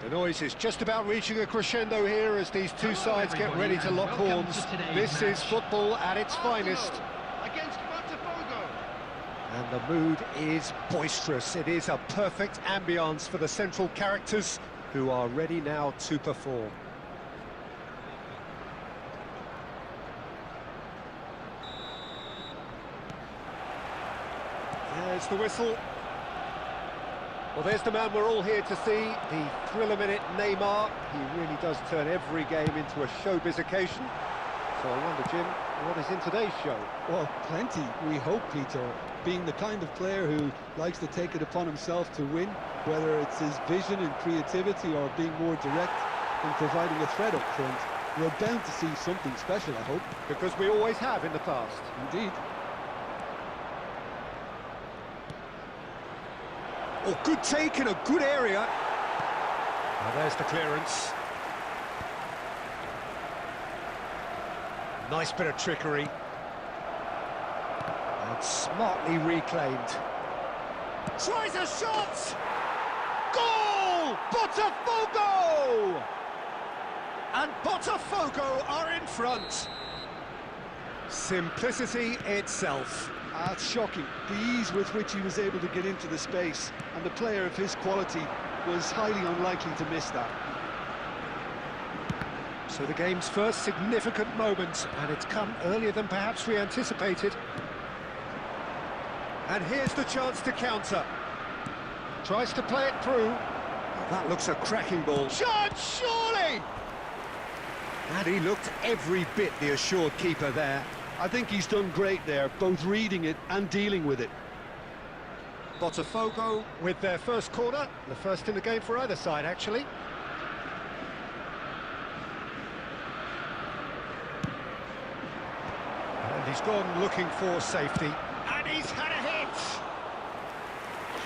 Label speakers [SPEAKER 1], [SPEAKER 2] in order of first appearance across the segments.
[SPEAKER 1] The noise is just about reaching a crescendo here as these two sides get ready to lock horns. This is football at its finest.
[SPEAKER 2] Against Botafogo.
[SPEAKER 1] And the mood is boisterous. It is a perfect ambience for the central characters who are ready now to perform. There's the whistle. Well, there's the man we're all here to see, the thriller-minute Neymar. He really does turn every game into a showbiz occasion. So I wonder, Jim, what is in today's show?
[SPEAKER 3] Well, plenty, we hope, Peter. Being the kind of player who likes to take it upon himself to win, whether it's his vision and creativity or being more direct and providing a threat up front, we're bound to see something special, I hope.
[SPEAKER 1] Because we always have in the past.
[SPEAKER 3] Indeed.
[SPEAKER 1] Oh, good take in a good area. Now there's the clearance. Nice bit of trickery. And smartly reclaimed. Tries a shot! Goal! Botafogo! And Botafogo are in front. Simplicity itself.
[SPEAKER 3] That's shocking, the ease with which he was able to get into the space, and the player of his quality was highly unlikely to miss that.
[SPEAKER 1] So the game's first significant moment, and it's come earlier than perhaps we anticipated. And here's the chance to counter. Tries to play it through. Oh, that looks a cracking ball. Shot, surely! And he looked every bit the assured keeper there.
[SPEAKER 3] I think he's done great there, both reading it and dealing with it.
[SPEAKER 1] Botafogo with their first corner, the first in the game for either side, actually. He's gone looking for safety. And he's had a hit!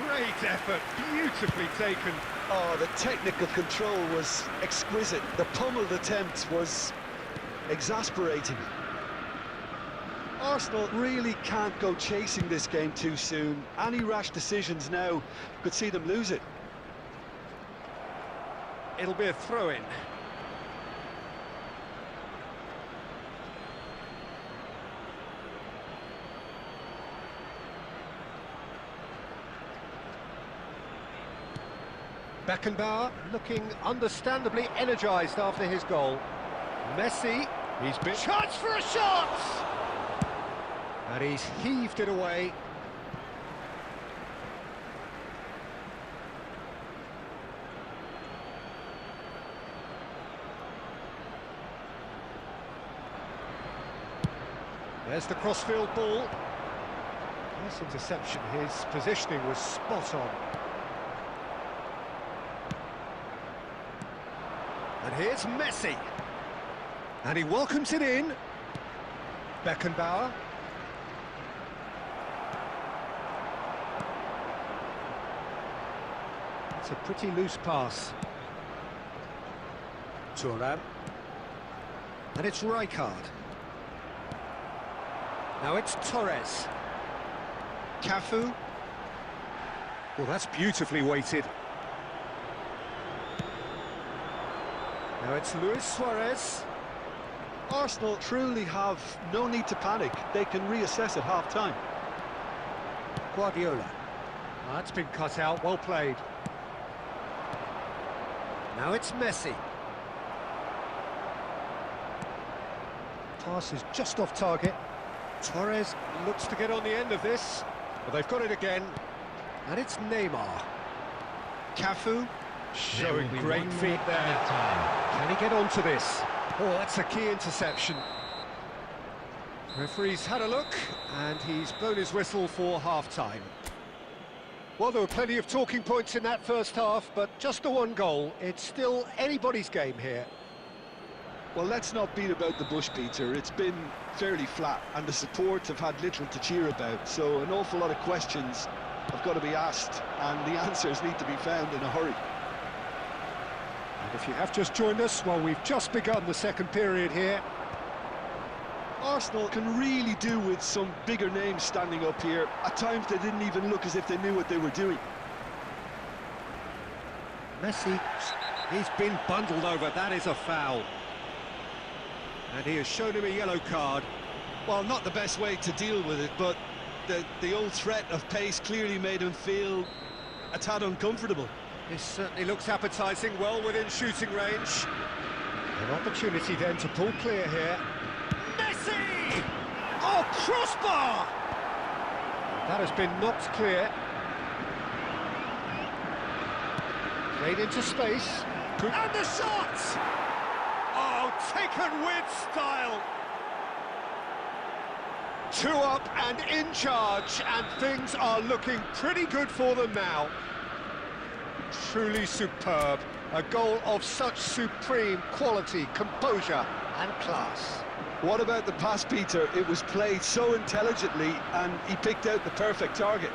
[SPEAKER 1] Great effort, beautifully taken.
[SPEAKER 3] Oh, the technical control was exquisite. The pummeled attempt was exasperating. Arsenal really can't go chasing this game too soon. Any rash decisions now could see them lose it.
[SPEAKER 1] It'll be a throw-in. Beckenbauer looking understandably energised after his goal. Messi, he's been... Chance for a shot! And he's heaved it away. There's the crossfield ball. Nice interception. His positioning was spot on. And here's Messi. And he welcomes it in. Beckenbauer. It's a pretty loose pass. Thuram. And it's Rijkaard. Now it's Torres. Cafu. Well, that's beautifully weighted. Now it's Luis Suarez.
[SPEAKER 3] Arsenal truly have no need to panic. They can reassess at half-time.
[SPEAKER 1] Guardiola. Oh, that's been cut out, well played. Now it's Messi. Pass is just off target. Torres looks to get on the end of this. But they've got it again. And it's Neymar. Cafu. Showing great feet there. Can he get onto this? Oh, that's a key interception. Referee's had a look, and he's blown his whistle for half-time. Well, there were plenty of talking points in that first half, but just the one goal. It's still anybody's game here.
[SPEAKER 3] Well, let's not beat about the bush, Peter. It's been fairly flat, and the support have had little to cheer about, so an awful lot of questions have got to be asked, and the answers need to be found in a hurry.
[SPEAKER 1] And if you have just joined us, well, we've just begun the second period here.
[SPEAKER 3] Arsenal can really do with some bigger names standing up here. At times they didn't even look as if they knew what they were doing.
[SPEAKER 1] Messi, he's been bundled over, that is a foul. And he has shown him a yellow card.
[SPEAKER 3] Well, not the best way to deal with it, but the old threat of pace clearly made him feel a tad uncomfortable.
[SPEAKER 1] This certainly looks appetising, well within shooting range. An opportunity then to pull clear here. Messi! Oh, crossbar! That has been knocked clear. Played into space. And the shot! Oh, taken with style! 2 up and in charge, and things are looking pretty good for them now. Truly superb. A goal of such supreme quality, composure and class.
[SPEAKER 3] What about the pass, Peter? It was played so intelligently and he picked out the perfect target.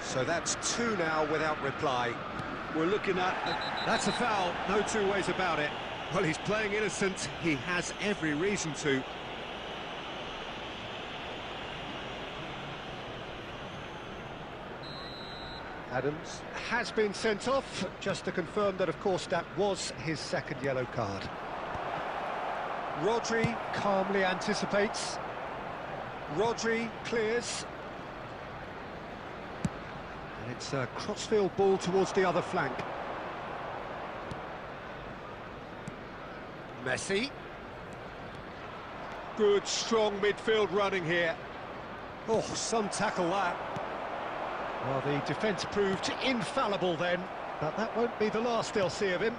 [SPEAKER 1] So that's 2 now without reply.
[SPEAKER 3] We're looking at...
[SPEAKER 1] That's a foul, no two ways about it. Well, he's playing innocent, he has every reason to. Adams has been sent off, just to confirm that, of course, that was his second yellow card. Rodri calmly anticipates. Rodri clears. And it's a crossfield ball towards the other flank. Messi. Good, strong midfield running here. Oh, some tackle that. Well, the defence proved infallible then, but that won't be the last they'll see of him.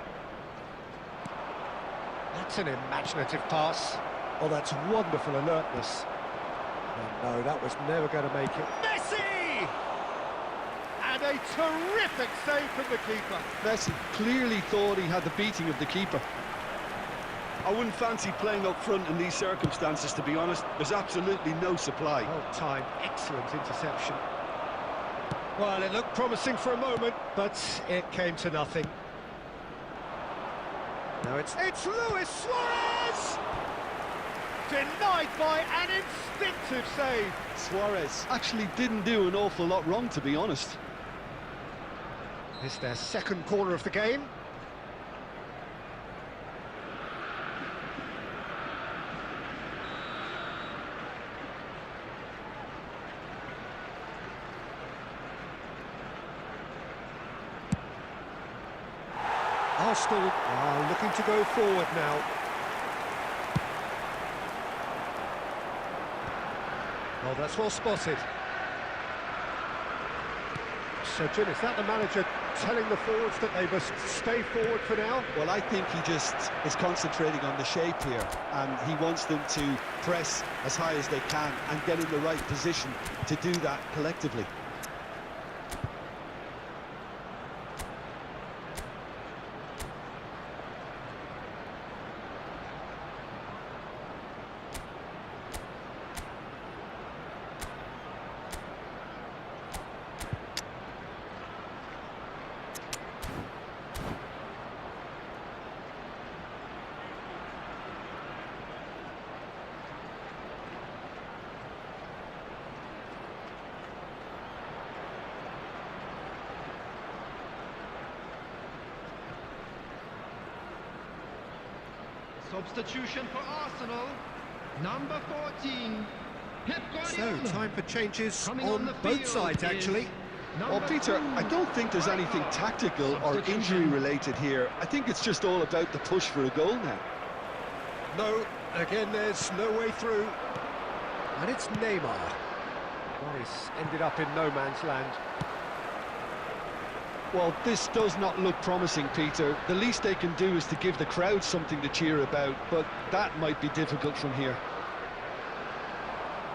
[SPEAKER 1] That's an imaginative pass. Oh, that's wonderful alertness. Oh, no, that was never going to make it. Messi! And a terrific save from the keeper.
[SPEAKER 3] Messi clearly thought he had the beating of the keeper.
[SPEAKER 4] I wouldn't fancy playing up front in these circumstances, to be honest. There's absolutely no supply.
[SPEAKER 1] Well timed, excellent interception. Well, it looked promising for a moment, but it came to nothing. Now it's Luis Suarez! Denied by an instinctive save.
[SPEAKER 4] Suarez actually didn't do an awful lot wrong, to be honest.
[SPEAKER 1] It's their second corner of the game. Arsenal are looking to go forward now. Oh, that's well spotted. So, Jim, is that the manager telling the forwards that they must stay forward for now?
[SPEAKER 3] Well, I think he just is concentrating on the shape here, and he wants them to press as high as they can and get in the right position to do that collectively.
[SPEAKER 2] Substitution for Arsenal, number 14, Pep
[SPEAKER 1] So,
[SPEAKER 2] Guardiola.
[SPEAKER 1] time for changes
[SPEAKER 2] Coming
[SPEAKER 1] on
[SPEAKER 2] the
[SPEAKER 1] both
[SPEAKER 2] field
[SPEAKER 1] sides,
[SPEAKER 2] is
[SPEAKER 1] actually.
[SPEAKER 4] Well, Peter, I don't think there's anything tactical or injury-related here. I think it's just all about the push for a goal now.
[SPEAKER 1] No, again, there's no way through. And it's Neymar. Well, he's ended up in no man's land.
[SPEAKER 4] Well, this does not look promising, Peter. The least they can do is to give the crowd something to cheer about, but that might be difficult from here.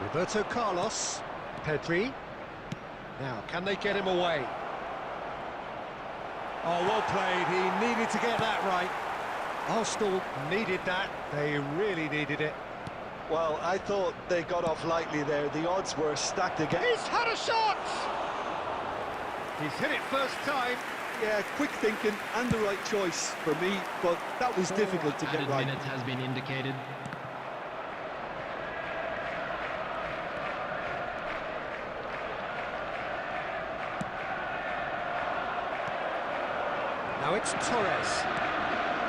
[SPEAKER 1] Roberto Carlos, Pedri. Now, can they get him away? Oh, well played. He needed to get that right. Arsenal needed that. They really needed it.
[SPEAKER 4] Well, I thought they got off lightly there. The odds were stacked against.
[SPEAKER 1] He's had a shot! He's hit it first time.
[SPEAKER 4] Yeah, quick thinking and the right choice for me, but that was difficult to get
[SPEAKER 5] Added
[SPEAKER 4] right.
[SPEAKER 5] minutes has been indicated.
[SPEAKER 1] Now it's Torres.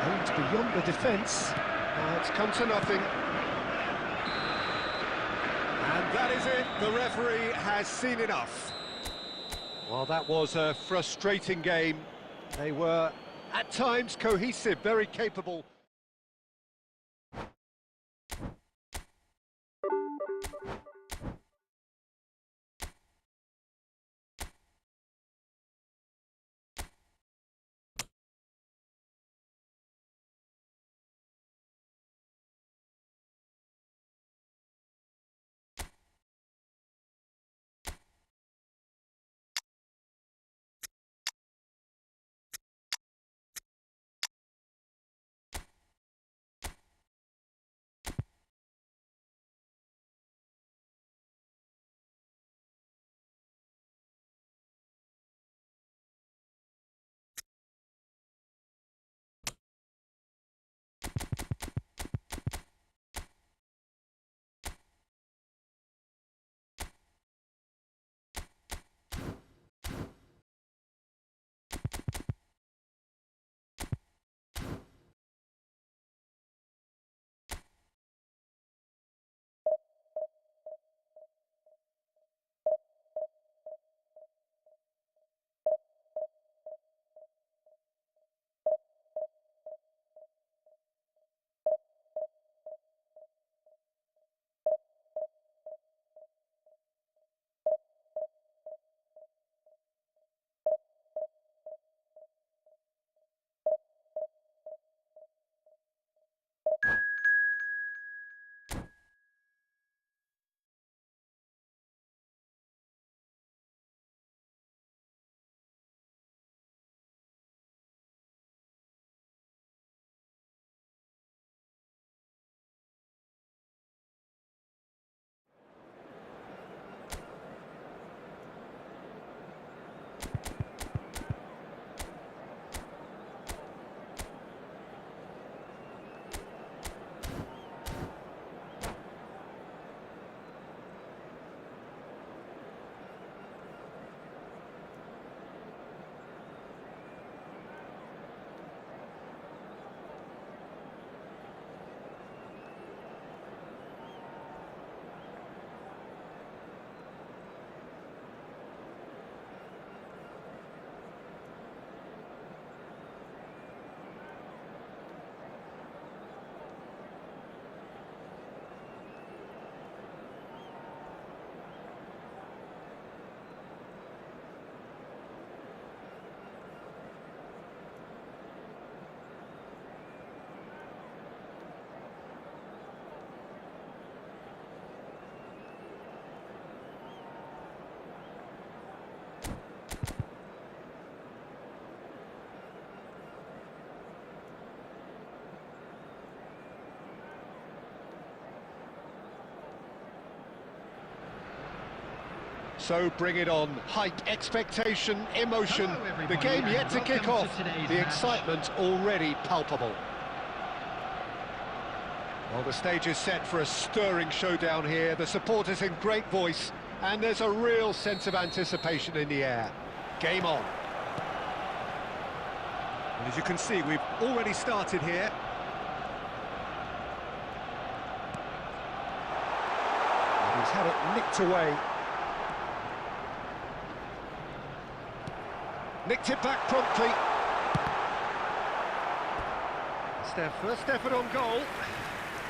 [SPEAKER 1] Aimed beyond the defence. Now it's come to nothing. And that is it. The referee has seen enough. Well, that was a frustrating game. They were, at times, cohesive, very capable. So bring it on. Hype, expectation, emotion.
[SPEAKER 2] Hello,
[SPEAKER 1] The
[SPEAKER 2] everybody,
[SPEAKER 1] game yet
[SPEAKER 2] and
[SPEAKER 1] to kick
[SPEAKER 2] welcome
[SPEAKER 1] off.
[SPEAKER 2] to today's
[SPEAKER 1] The
[SPEAKER 2] match.
[SPEAKER 1] excitement already palpable. Well, the stage is set for a stirring showdown here. The supporters in great voice, and there's a real sense of anticipation in the air. Game on. And as you can see, we've already started here. And he's had it nicked away. Nicked it back promptly. It's their first effort on goal.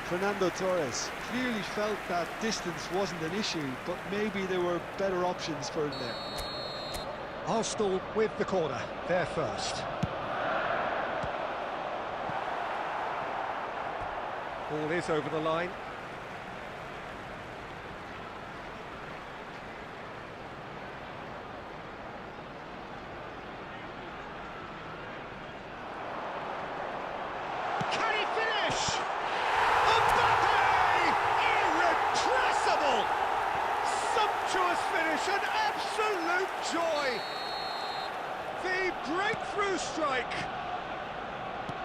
[SPEAKER 3] Fernando Torres clearly felt that distance wasn't an issue, but maybe there were better options for him there.
[SPEAKER 1] Arsenal with the corner, they're first. Ball is over the line. Can he finish? Mbappe! Irrepressible! Sumptuous finish, an absolute joy! The breakthrough strike!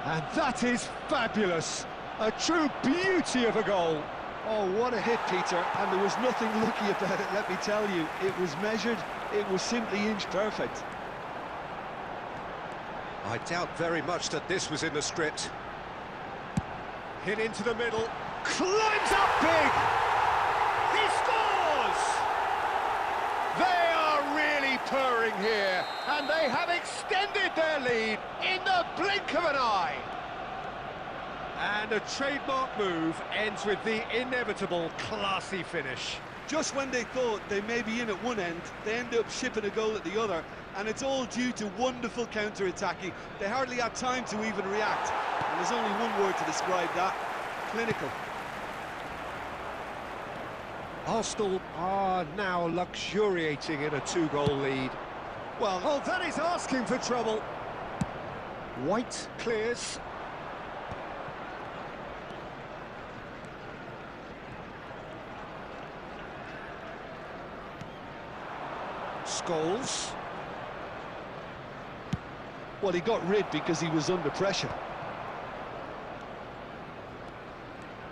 [SPEAKER 1] And that is fabulous! A true beauty of a goal!
[SPEAKER 3] Oh, what a hit, Peter, and there was nothing lucky about it, let me tell you. It was measured, it was simply inch perfect.
[SPEAKER 1] I doubt very much that this was in the script. Hit into the middle, climbs up big! He scores! They are really purring here, and they have extended their lead in the blink of an eye. And a trademark move ends with the inevitable classy finish.
[SPEAKER 3] Just when they thought they may be in at one end, they end up shipping a goal at the other, and it's all due to wonderful counter-attacking. They hardly had time to even react, and there's only one word to describe that: clinical.
[SPEAKER 1] Arsenal are now luxuriating in a two-goal lead. Well, oh, that is asking for trouble. White clears. Scholes.
[SPEAKER 3] Well, he got rid because he was under pressure.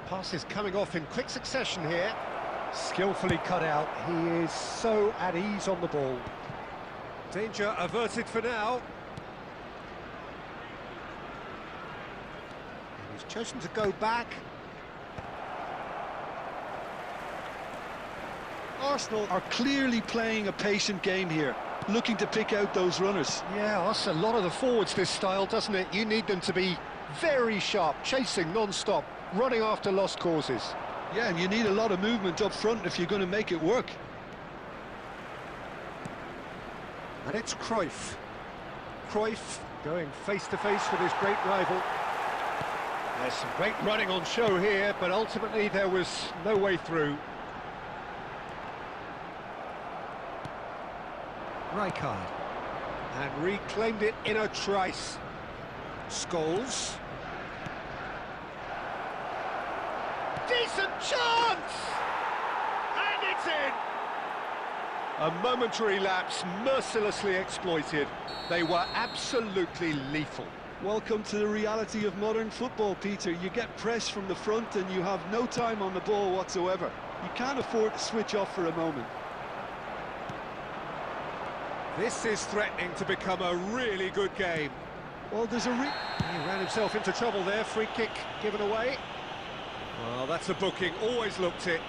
[SPEAKER 1] Passes coming off in quick succession here. Skillfully cut out. He is so at ease on the ball. Danger averted for now. And he's chosen to go back.
[SPEAKER 3] Arsenal are clearly playing a patient game here, looking to pick out those runners.
[SPEAKER 1] Yeah, that's a lot of the forwards, this style, doesn't it? You need them to be very sharp, chasing non-stop, running after lost causes.
[SPEAKER 3] Yeah, and you need a lot of movement up front if you're going to make it work.
[SPEAKER 1] And it's Cruyff. Cruyff going face-to-face with his great rival. There's some great running on show here, but ultimately there was no way through. Rijkaard. And reclaimed it in a trice. Scholes. Decent chance! And it's in! A momentary lapse mercilessly exploited. They were absolutely lethal.
[SPEAKER 3] Welcome to the reality of modern football, Peter. You get press from the front and you have no time on the ball whatsoever. You can't afford to switch off for a moment.
[SPEAKER 1] This is threatening to become a really good game.
[SPEAKER 3] Well,
[SPEAKER 1] He ran himself into trouble there, free kick given away. Well, that's a booking, always looked it.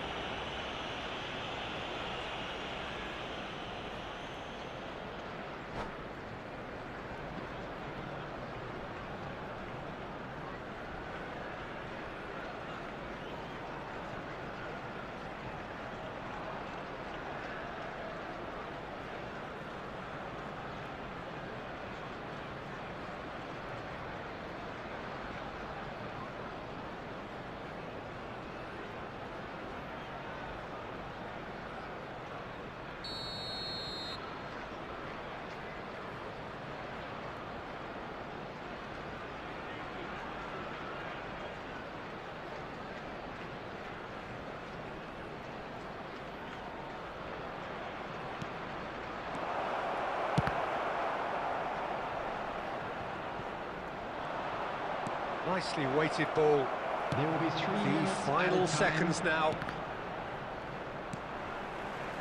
[SPEAKER 1] Nicely weighted ball.
[SPEAKER 2] There will be 3
[SPEAKER 1] The
[SPEAKER 2] minutes
[SPEAKER 1] final
[SPEAKER 2] added time.
[SPEAKER 1] seconds now.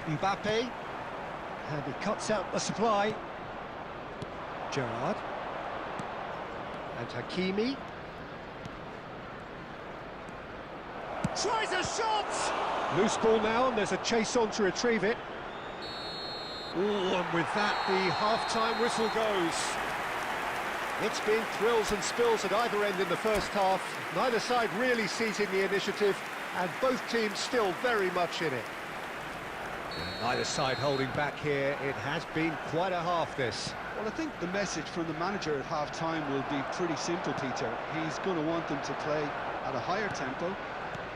[SPEAKER 5] Mbappe, and he cuts out the supply. Gerrard. And Hakimi. Tries a shot!
[SPEAKER 1] Loose ball now, and there's a chase on to retrieve it. Ooh, and with that, the half-time whistle goes. It's been thrills and spills at either end in the first half. Neither side really seizing the initiative, and both teams still very much in it. And neither side holding back here. It has been quite a half, this.
[SPEAKER 3] Well, I think the message from the manager at half-time will be pretty simple, Peter. He's going to want them to play at a higher tempo,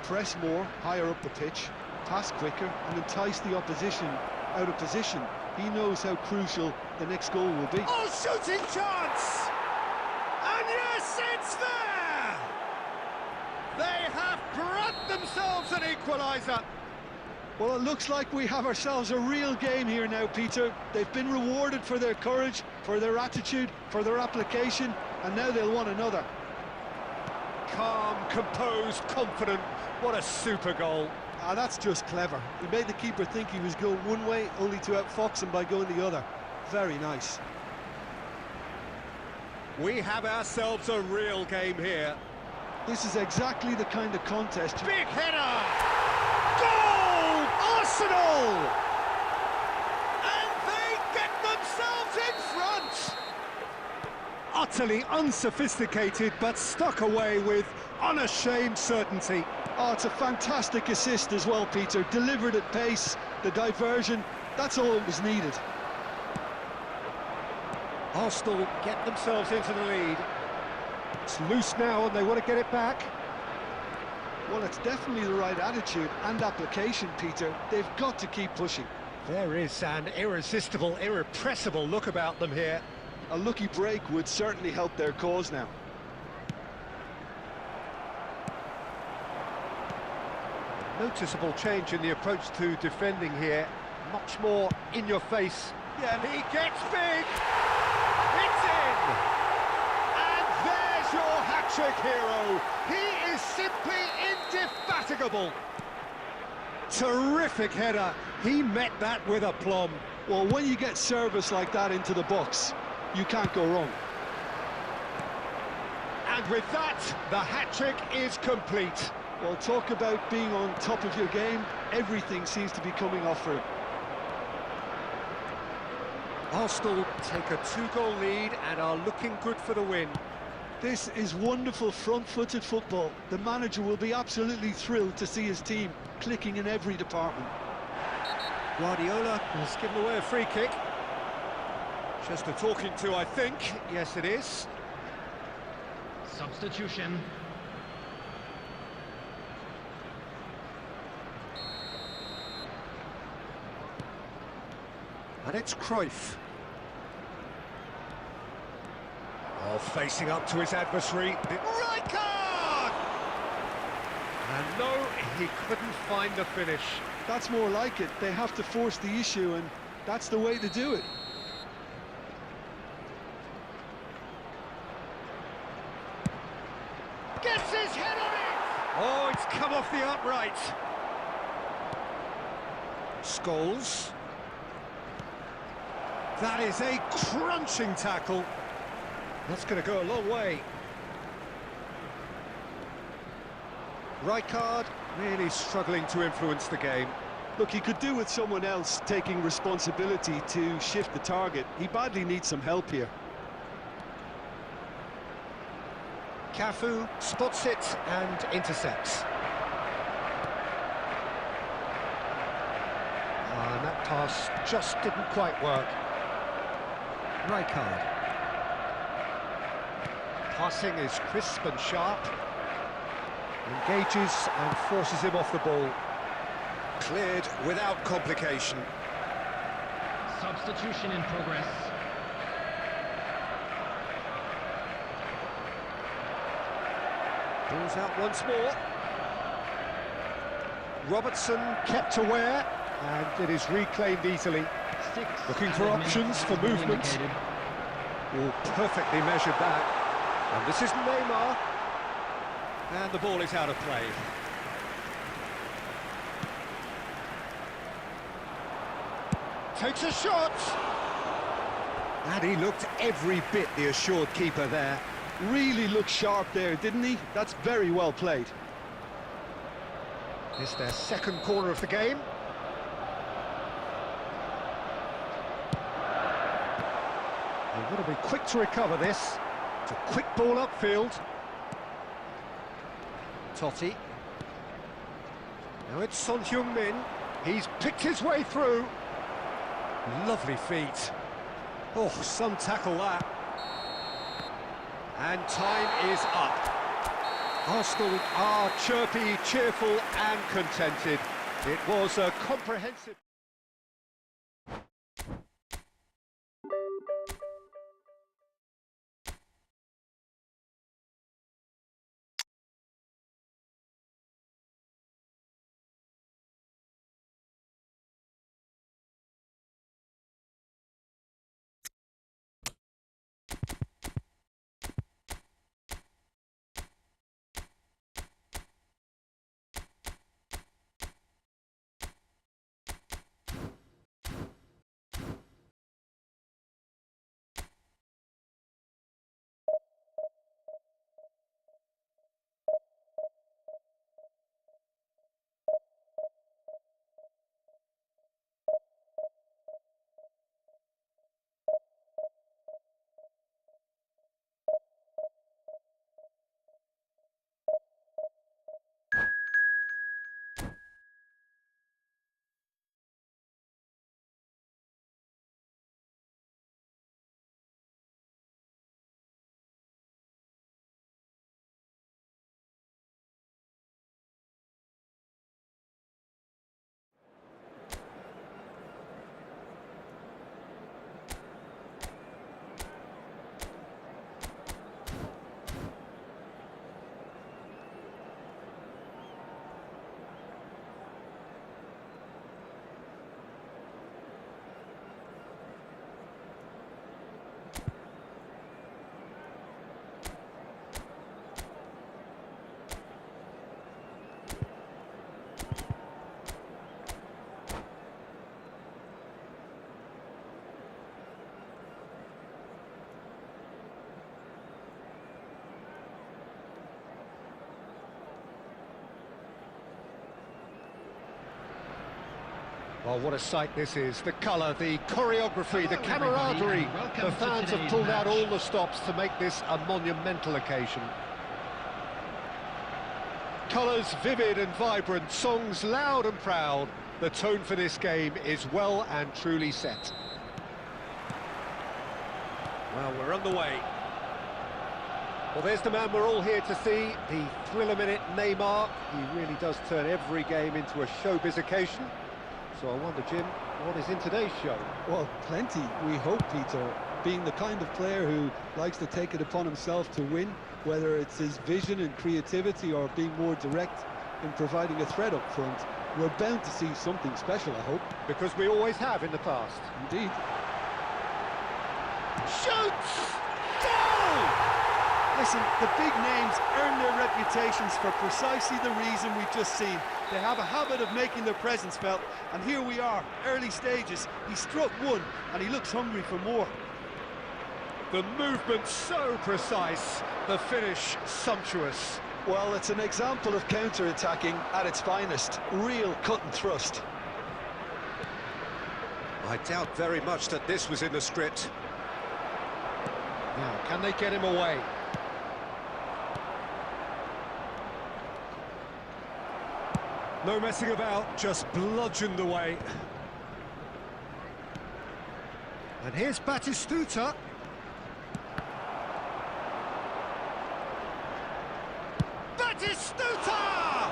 [SPEAKER 3] press more, higher up the pitch, pass quicker, and entice the opposition out of position. He knows how crucial the next goal will be.
[SPEAKER 5] Oh, shooting chance! And yes, it's there!
[SPEAKER 1] They have brought themselves an equaliser.
[SPEAKER 3] Well, it looks like we have ourselves a real game here now, Peter. They've been rewarded for their courage, for their attitude, for their application, and now they'll want another.
[SPEAKER 1] Calm, composed, confident. What a super goal.
[SPEAKER 3] Ah, that's just clever. He made the keeper think he was going one way, only to outfox him by going the other. Very nice.
[SPEAKER 1] We have ourselves a real game here.
[SPEAKER 3] This is exactly the kind of contest...
[SPEAKER 1] Big header! Goal! Arsenal! And they get themselves in front! Utterly unsophisticated, but stuck away with unashamed certainty.
[SPEAKER 3] Oh, it's a fantastic assist as well, Peter. Delivered at pace, the diversion, that's all that was needed.
[SPEAKER 1] Arsenal get themselves into the lead. It's loose now and they want to get it back.
[SPEAKER 3] Well, it's definitely the right attitude and application, Peter. They've got to keep pushing.
[SPEAKER 1] There is an irresistible, irrepressible look about them here.
[SPEAKER 3] A lucky break would certainly help their cause now.
[SPEAKER 1] Noticeable change in the approach to defending here. Much more in your face. Yeah, and he gets big! It's in! And there's your hat-trick hero. He is simply indefatigable. Terrific header. He met that with aplomb.
[SPEAKER 3] Well, when you get service like that into the box, you can't go wrong.
[SPEAKER 1] And with that, the hat-trick is complete.
[SPEAKER 3] Well, talk about being on top of your game. Everything seems to be coming off for him.
[SPEAKER 1] Arsenal take a 2-goal lead and are looking good for the win.
[SPEAKER 3] This is wonderful front-footed football. The manager will be absolutely thrilled to see his team clicking in every department.
[SPEAKER 1] Guardiola has given away a free kick. Just a talking to, I think. Yes, it is.
[SPEAKER 2] Substitution.
[SPEAKER 1] And it's Cruyff. Oh, facing up to his adversary. Right card! And no, he couldn't find the finish.
[SPEAKER 3] That's more like it. They have to force the issue, and That's the way to do it.
[SPEAKER 1] Gets his head on it! Oh, it's come off the upright. Scholes. That is a crunching tackle. That's going to go a long way. Rijkaard really struggling to influence the game.
[SPEAKER 4] Look, he could do with someone else taking responsibility to shift the target. He badly needs some help here.
[SPEAKER 1] Cafu spots it and intercepts. And that pass just didn't quite work. Rijkaard. Passing is crisp and sharp. Engages and forces him off the ball. Cleared without complication.
[SPEAKER 2] Substitution in progress.
[SPEAKER 1] Ball's out once more. Robertson kept aware, and it is reclaimed easily. Looking for options for movement. Oh, perfectly measured that. And this is Neymar. And the ball is out of play. Takes a shot. And he looked every bit the assured keeper there.
[SPEAKER 4] Really looked sharp there, didn't he? That's very well played.
[SPEAKER 1] It's their second corner of the game. They've got to be quick to recover this. It's a quick ball upfield. Totti. Now it's Son Heung-min. He's picked his way through. Lovely feet. Oh, some tackle that. And time is up. Arsenal are chirpy, cheerful and contented. It was a comprehensive... Oh, what a sight this is. The colour, the choreography, the camaraderie. The fans have pulled out all the stops to make this a monumental occasion. Colours vivid and vibrant, songs loud and proud. The tone for this game is well and truly set. Well, we're underway. Well, there's the man we're all here to see, the thriller-minute Neymar. He really does turn every game into a showbiz occasion. So I wonder, Jim, what is in today's show?
[SPEAKER 3] Well, plenty, we hope, Peter. Being the kind of player who likes to take it upon himself to win, whether it's his vision and creativity or being more direct in providing a threat up front, We're bound to see something special, I hope.
[SPEAKER 1] Because we always have in the past.
[SPEAKER 3] Indeed.
[SPEAKER 5] Shoots! Goal!
[SPEAKER 4] Listen, the big names earn their reputations for precisely the reason we've just seen. They have a habit of making their presence felt, and here we are, early stages. He struck one, and he looks hungry for more.
[SPEAKER 1] The movement so precise, the finish sumptuous.
[SPEAKER 4] Well, it's an example of counter-attacking at its finest. Real cut and thrust.
[SPEAKER 1] I doubt very much that this was in the script. Now, can they get him away? No messing about, just bludgeoned away. And here's Batistuta. Batistuta!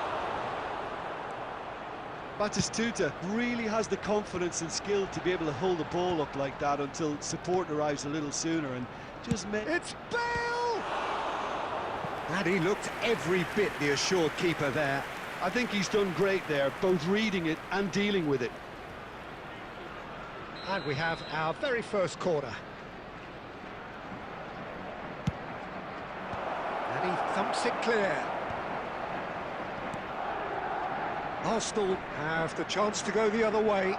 [SPEAKER 4] Batistuta really has the confidence and skill to be able to hold the ball up like that until support arrives a little sooner, and just
[SPEAKER 1] It's Bale! And he looked every bit the assured keeper there.
[SPEAKER 4] I think he's done great there, both reading it and dealing with it.
[SPEAKER 1] And we have our very first corner. And he thumps it clear. Arsenal have the chance to go the other way.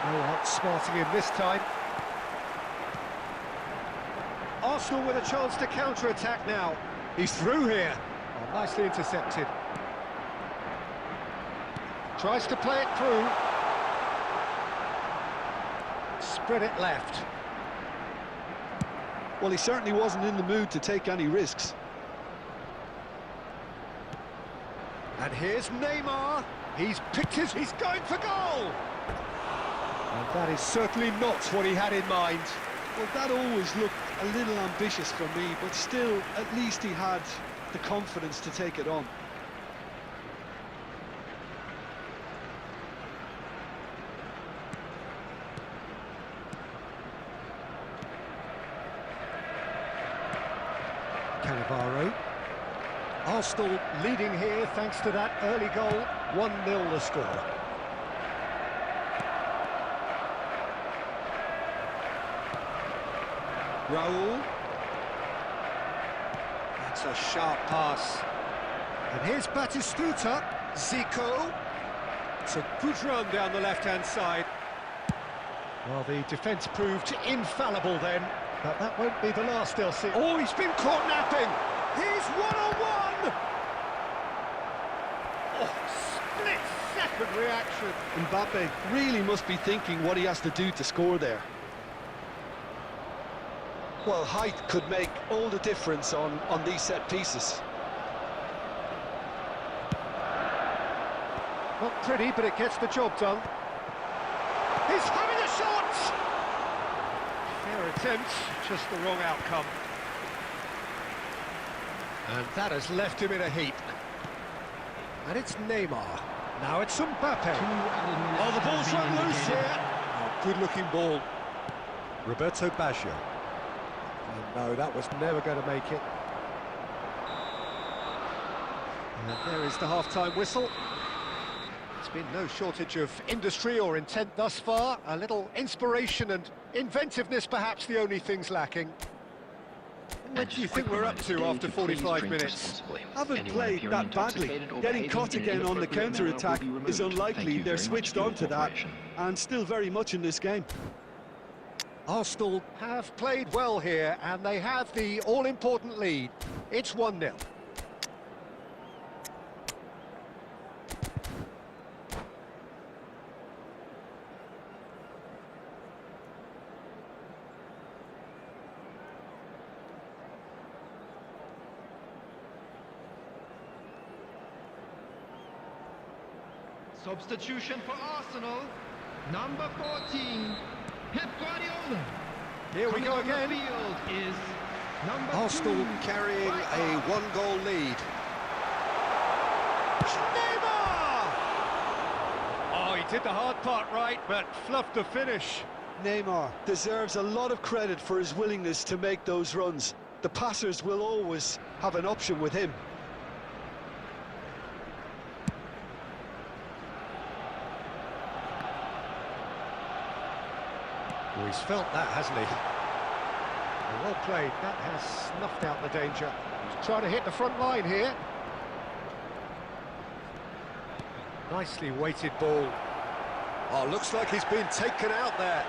[SPEAKER 1] No outsmarting him this time. Arsenal with a chance to counter-attack now. He's through here. Oh, nicely intercepted. Tries to play it through. Spread it left.
[SPEAKER 4] Well, he certainly wasn't in the mood to take any risks.
[SPEAKER 1] And here's Neymar. He's going for goal. And that is certainly not what he had in mind.
[SPEAKER 4] Well, that always looked a little ambitious for me, but still, at least he had the confidence to take it on.
[SPEAKER 1] Cannavaro. Arsenal leading here thanks to that early goal. 1-0 the score. Raul. That's a sharp pass. And here's Batistuta. Zico. It's a good run down the left-hand side. Well, the defence proved infallible then, but that won't be the last they'll see. Oh, he's been caught napping. Here's one-on-one. Oh, split-second reaction.
[SPEAKER 4] Mbappe really must be thinking what he has to do to score there. Well, height could make all the difference on these set pieces.
[SPEAKER 1] Not pretty, but it gets the job done. He's having a shot! Fair attempt, just the wrong outcome. And that has left him in a heap. And it's Neymar. Now it's Mbappe. Oh, the ball's run loose here. Oh, good-looking ball. Roberto Baggio. And no, that was never going to make it. And there is the half-time whistle. There's been no shortage of industry or intent thus far. A little inspiration and inventiveness, perhaps the only things lacking. What do you think we're up to after 45 minutes?
[SPEAKER 4] Haven't played that badly. Getting caught again on the counter-attack is unlikely. They're switched on to that, and still very much in this game.
[SPEAKER 1] Arsenal have played well here, and they have the all-important lead. It's 1-0.
[SPEAKER 2] Substitution for Arsenal, number 14, Pep Guardiola.
[SPEAKER 1] Here we
[SPEAKER 2] Coming
[SPEAKER 1] go
[SPEAKER 2] on the
[SPEAKER 1] again.
[SPEAKER 2] field is number
[SPEAKER 1] Arsenal
[SPEAKER 2] 2,
[SPEAKER 1] carrying a one-goal lead. Neymar! Oh, he did the hard part right, but fluffed the finish.
[SPEAKER 4] Neymar deserves a lot of credit for his willingness to make those runs. The passers will always have an option with him.
[SPEAKER 1] Well, he's felt that, hasn't he? Well played. That has snuffed out the danger. He's trying to hit the front line here. Nicely weighted ball. Oh, looks like he's been taken out there.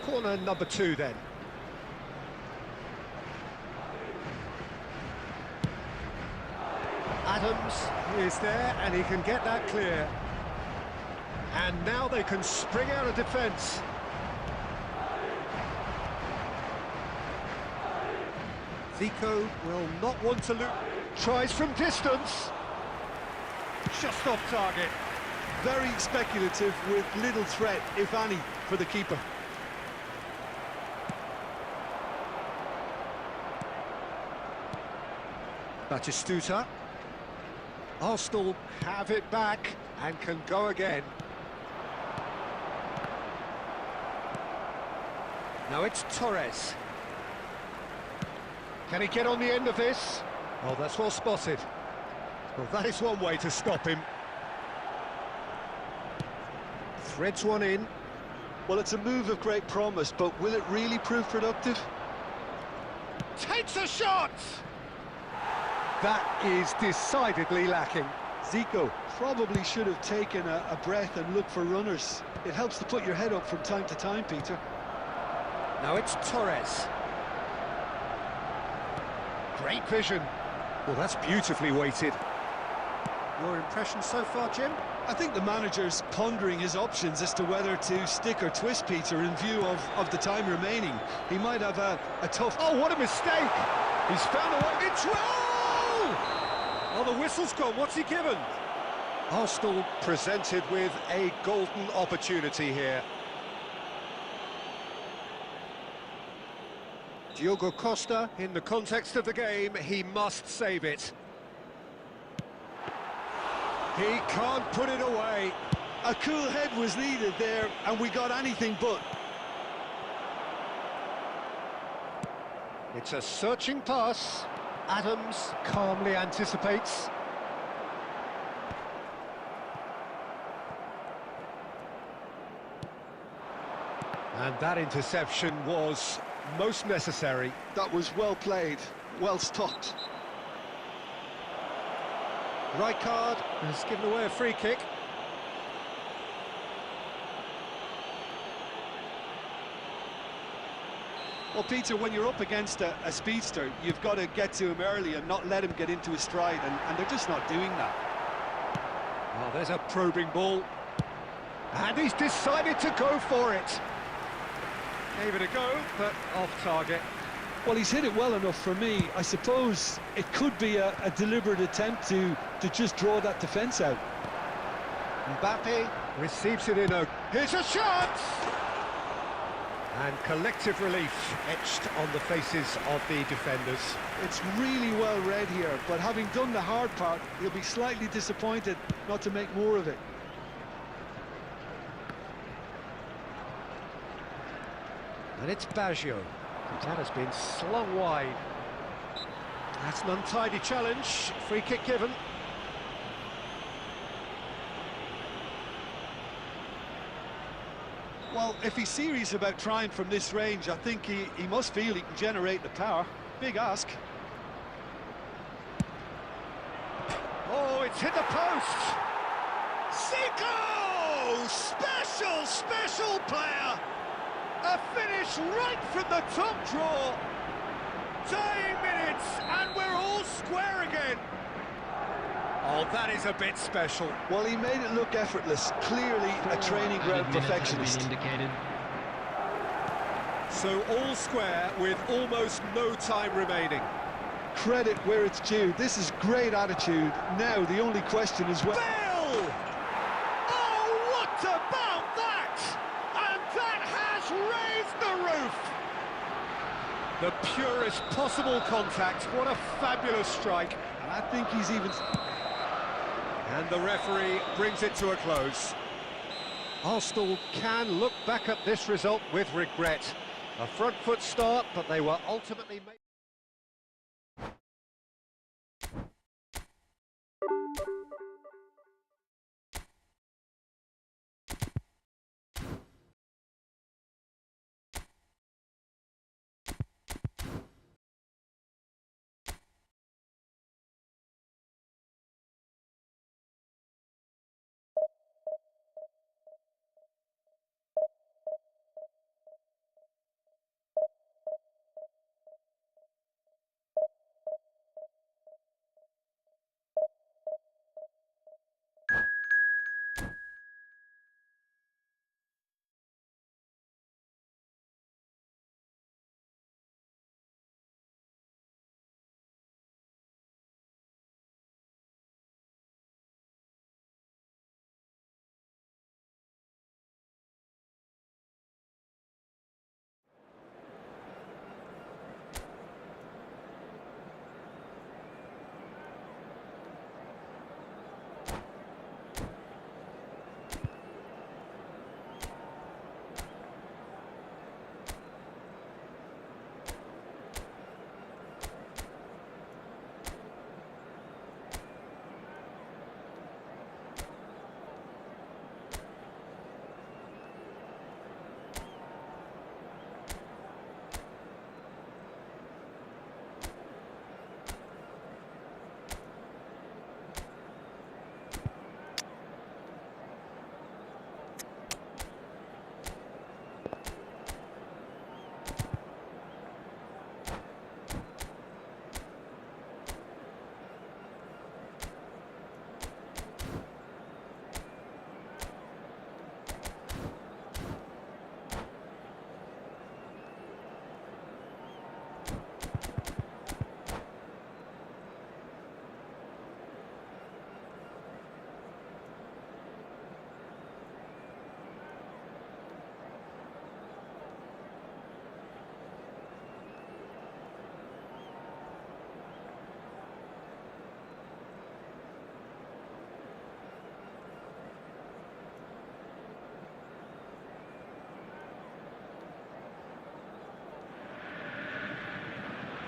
[SPEAKER 1] Corner number 2 then. Adams is there and he can get that clear. And now they can spring out of defence. Zico will not want to lose. Tries from distance. Just off target.
[SPEAKER 4] Very speculative with little threat, if any, for the keeper.
[SPEAKER 1] Batistuta. Arsenal have it back and can go again. Now it's Torres. Can he get on the end of this? Oh, that's well spotted. Well, that is one way to stop him. Threads one in.
[SPEAKER 4] Well, it's a move of great promise, but will it really prove productive?
[SPEAKER 1] Takes a shot! That is decidedly lacking.
[SPEAKER 4] Zico probably should have taken a breath and looked for runners. It helps to put your head up from time to time, Peter.
[SPEAKER 1] Now it's Torres. Great vision. Well, that's beautifully weighted. Your impression so far, Jim?
[SPEAKER 4] I think the manager's pondering his options as to whether to stick or twist, Peter, in view of the time remaining. He might have a tough...
[SPEAKER 1] Oh, what a mistake! He's found a way... It's... Oh, the whistle's gone. What's he given? Arsenal presented with a golden opportunity here. Diogo Costa, in the context of the game, he must save it. He can't put it away.
[SPEAKER 4] A cool head was needed there, and we got anything but.
[SPEAKER 1] It's a searching pass. Adams calmly anticipates. And that interception was most necessary.
[SPEAKER 4] That was well played, well stopped.
[SPEAKER 1] Rijkaard has given away a free kick.
[SPEAKER 4] Well, Peter, when you're up against a speedster, you've got to get to him early and not let him get into his stride, and they're just not doing that.
[SPEAKER 1] Oh, there's a probing ball. And he's decided to go for it. Gave it a go, but off target.
[SPEAKER 3] Well, he's hit it well enough for me. I suppose it could be a deliberate attempt to just draw that defence out.
[SPEAKER 1] Mbappe receives it in a... Here's a shot! And collective relief etched on the faces of the defenders.
[SPEAKER 4] It's really well read here, but having done the hard part, he'll be slightly disappointed not to make more of it.
[SPEAKER 1] And it's Baggio. That has been slung wide. That's an untidy challenge. Free kick given.
[SPEAKER 4] Well, if he's serious about trying from this range, I think he must feel he can generate the power. Big ask.
[SPEAKER 1] Oh, it's hit the post!
[SPEAKER 5] Zico! Special player!
[SPEAKER 1] A finish right from the top draw!
[SPEAKER 5] Dying minutes, and we're all square again!
[SPEAKER 1] Oh, that is a bit special.
[SPEAKER 4] Well, he made it look effortless. Clearly a training ground perfectionist.
[SPEAKER 1] So all square with almost no time remaining.
[SPEAKER 4] Credit where it's due. This is great attitude. Now the only question is whether...
[SPEAKER 5] Bill! Oh, what about that? And that has raised the roof!
[SPEAKER 1] The purest possible contact. What a fabulous strike.
[SPEAKER 4] And I think he's even...
[SPEAKER 1] And the referee brings it to a close. Arsenal can look back at this result with regret. A front foot start, but they were ultimately made...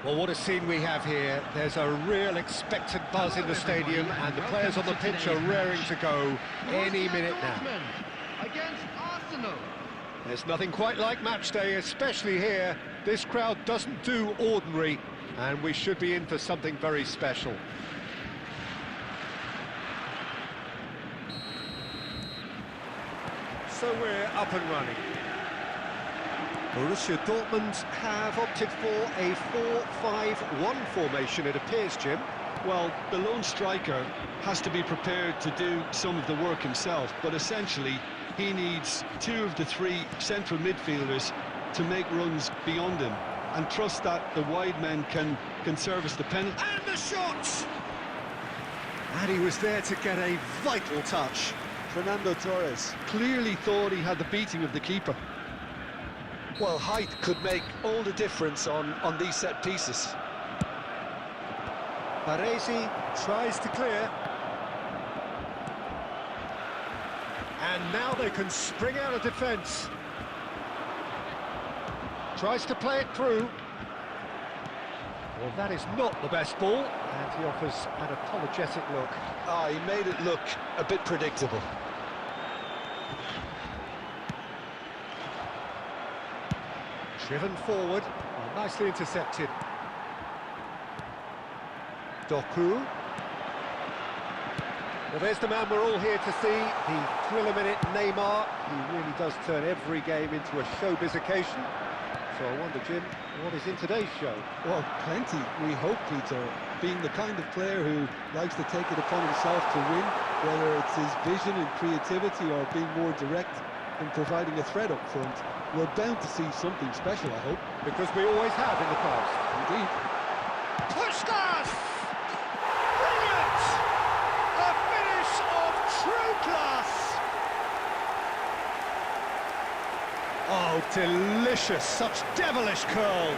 [SPEAKER 1] Well, what a scene we have here. There's a real expectant buzz in the stadium, and the players on the pitch are raring to go any minute now.
[SPEAKER 2] Against Arsenal.
[SPEAKER 1] There's nothing quite like match day, especially here. This crowd doesn't do ordinary, and we should be in for something very special. So we're up and running. Borussia Dortmund have opted for a 4-5-1 formation, it appears, Jim.
[SPEAKER 3] Well, the lone striker has to be prepared to do some of the work himself, but essentially he needs two of the three central midfielders to make runs beyond him and trust that the wide men can service the penalty.
[SPEAKER 5] And the shot! And he was there to get a vital touch.
[SPEAKER 3] Fernando Torres clearly thought he had the beating of the keeper. Well, height could make all the difference on these set pieces.
[SPEAKER 1] Baresi tries to clear. And now they can spring out of defence. Tries to play it through. Well, that is not the best ball, and he offers an apologetic look.
[SPEAKER 3] He made it look a bit predictable.
[SPEAKER 1] Driven forward, well, nicely intercepted. Doku. Well, there's the man we're all here to see, the thriller-minute Neymar. He really does turn every game into a showbiz occasion. So I wonder, Jim, what is in today's show?
[SPEAKER 3] Well, plenty, we hope, Peter. Being the kind of player who likes to take it upon himself to win, whether it's his vision and creativity or being more direct in providing a threat up front, we're bound to see something special, I hope.
[SPEAKER 1] Because we always have in the past.
[SPEAKER 3] Indeed.
[SPEAKER 5] Puskas! Brilliant! A finish of true class!
[SPEAKER 1] Oh, delicious, such devilish curl.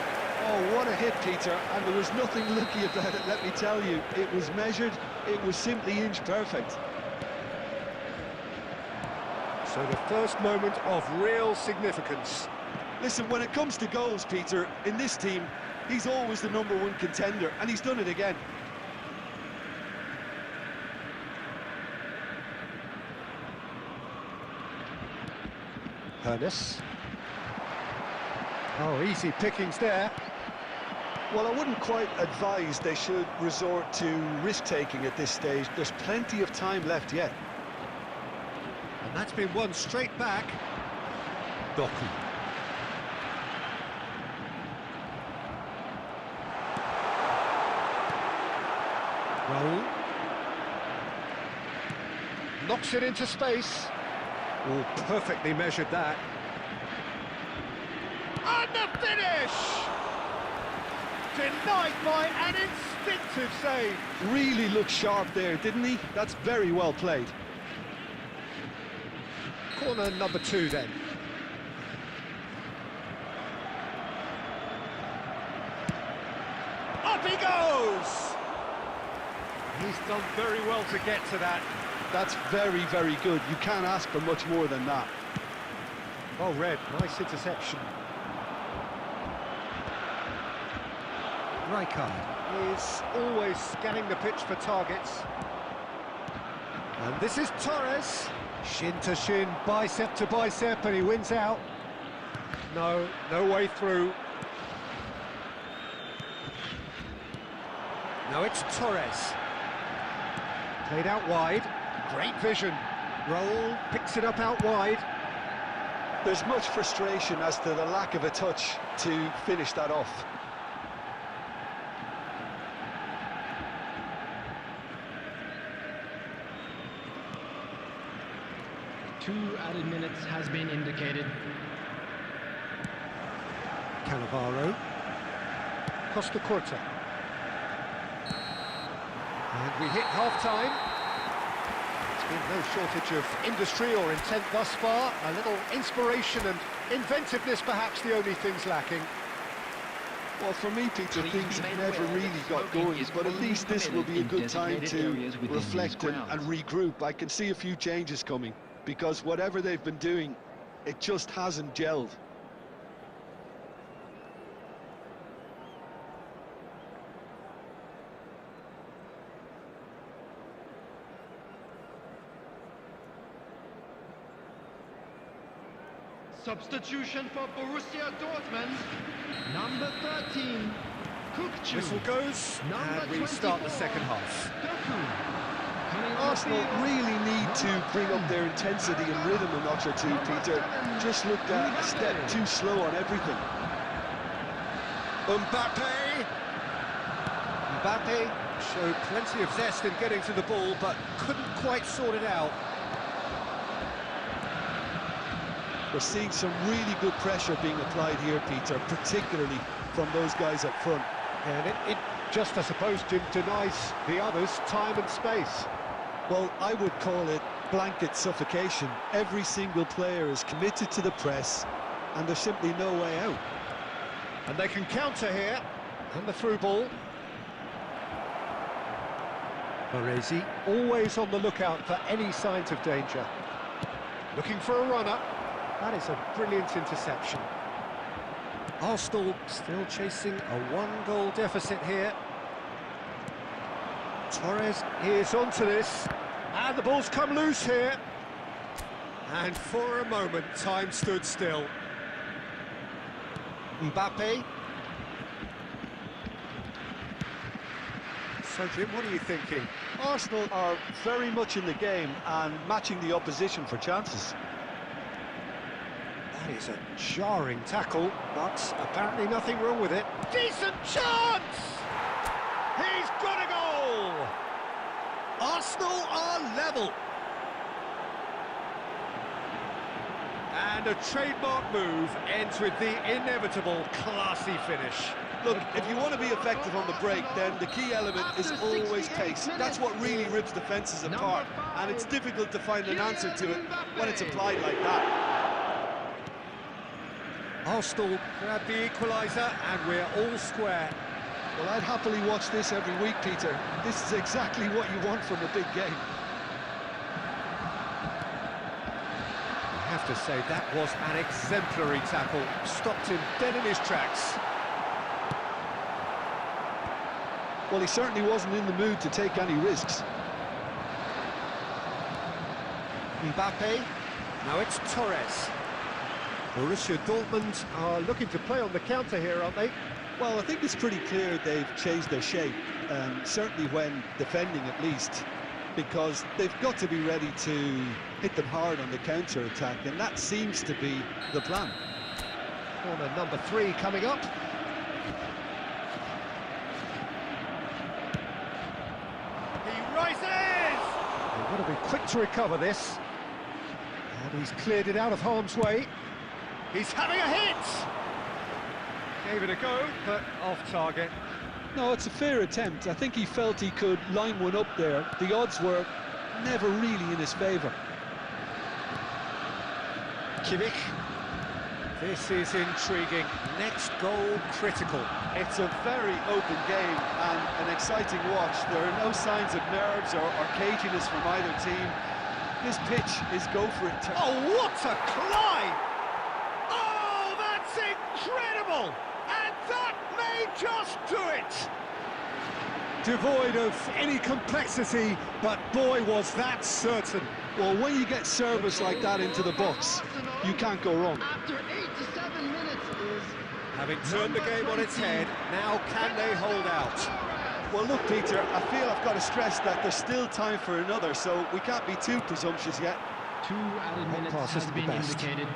[SPEAKER 3] Oh, what a hit, Peter, and there was nothing lucky about it, let me tell you. It was measured, it was simply inch perfect.
[SPEAKER 1] So the first moment of real significance.
[SPEAKER 4] Listen, when it comes to goals, Peter, in this team, he's always the #1 contender, and he's done it again.
[SPEAKER 1] Hernes. Oh, easy pickings there.
[SPEAKER 3] Well, I wouldn't quite advise they should resort to risk-taking at this stage. There's plenty of time left yet.
[SPEAKER 1] And that's been won straight back. Doku. Raul. Knocks it into space. Oh, perfectly measured that.
[SPEAKER 5] And the finish! Denied by an instinctive save.
[SPEAKER 3] Really looked sharp there, didn't he? That's very well played.
[SPEAKER 1] Corner number 2 then.
[SPEAKER 5] Up he goes!
[SPEAKER 1] He's done very well to get to that.
[SPEAKER 3] That's very, very good. You can't ask for much more than that.
[SPEAKER 1] Well read, nice interception. Rijkaard is always scanning the pitch for targets. And this is Torres. Shin to shin, bicep to bicep, and he wins out. No way through. No, it's Torres. Played out wide. Great vision. Raul picks it up out wide.
[SPEAKER 3] There's much frustration as to the lack of a touch to finish that off.
[SPEAKER 2] Two added minutes has been indicated.
[SPEAKER 1] Cannavaro. Costa Corta. And we hit half-time. There's been no shortage of industry or intent thus far. A little inspiration and inventiveness, perhaps the only things lacking.
[SPEAKER 3] Well, for me, Peter, things never really got going, but at least this will be a good time to reflect and regroup. I can see a few changes coming, because whatever they've been doing, it just hasn't gelled.
[SPEAKER 2] Substitution for Borussia Dortmund. Number 13, Kukcu.
[SPEAKER 1] Whistle goes, and we start the second half.
[SPEAKER 3] Arsenal really need to bring up their intensity and rhythm a notch or two, Peter. Just looked a step too slow on everything.
[SPEAKER 1] Mbappe showed plenty of zest in getting to the ball, but couldn't quite sort it out.
[SPEAKER 3] We're seeing some really good pressure being applied here, Peter, particularly from those guys up front.
[SPEAKER 1] And it just, I suppose, Jim, denies the others time and space.
[SPEAKER 3] Well, I would call it blanket suffocation. Every single player is committed to the press, and there's simply no way out.
[SPEAKER 1] And they can counter here, and the through ball. Baresi always on the lookout for any signs of danger. Looking for a runner. That is a brilliant interception. Arsenal still chasing a one-goal deficit here. Torres is onto this, and the ball's come loose here. And for a moment, time stood still. Mbappe. So, Jim, what are you thinking?
[SPEAKER 3] Arsenal are very much in the game and matching the opposition for chances.
[SPEAKER 1] That is a jarring tackle, but apparently nothing wrong with it. Decent chance! He's got a goal! Arsenal are level. And a trademark move ends with the inevitable classy finish.
[SPEAKER 4] Look, if you want to be effective on the break, then the key element is always pace. That's what really rips defences apart, and it's difficult to find an answer to it when it's applied like that.
[SPEAKER 1] Arsenal grab the equaliser, and we're all square.
[SPEAKER 3] Well, I'd happily watch this every week, Peter. This is exactly what you want from a big game.
[SPEAKER 1] I have to say, that was an exemplary tackle. Stopped him dead in his tracks.
[SPEAKER 3] Well, he certainly wasn't in the mood to take any risks.
[SPEAKER 1] Mbappe, now it's Torres. Borussia Dortmund are looking to play on the counter here, aren't they?
[SPEAKER 3] Well, I think it's pretty clear they've changed their shape, certainly when defending at least, because they've got to be ready to hit them hard on the counter-attack, and that seems to be the plan.
[SPEAKER 1] Corner number 3 coming up. He rises! They've got to be quick to recover this. And he's cleared it out of harm's way. He's having a hit! Gave it a go, but off target.
[SPEAKER 3] No, it's a fair attempt. I think he felt he could line one up there. The odds were never really in his favour.
[SPEAKER 1] Kimmich. This is intriguing. Next goal critical.
[SPEAKER 4] It's a very open game and an exciting watch. There are no signs of nerves or caginess from either team. This pitch is go for it.
[SPEAKER 1] Oh, what a climb! Oh, that's incredible! And that may just do it! Devoid of any complexity, but boy, was that certain.
[SPEAKER 3] Well, when you get service like that into the box, you can't go wrong.
[SPEAKER 2] After 8 to 7 minutes is...
[SPEAKER 1] Having turned the game on its head, now can they hold out?
[SPEAKER 4] Well, look, Peter, I feel I've got to stress that there's still time for another, so we can't be too presumptuous yet.
[SPEAKER 2] 2 added minutes
[SPEAKER 1] pass
[SPEAKER 2] has
[SPEAKER 1] isn't the
[SPEAKER 2] been
[SPEAKER 1] best.
[SPEAKER 2] indicated.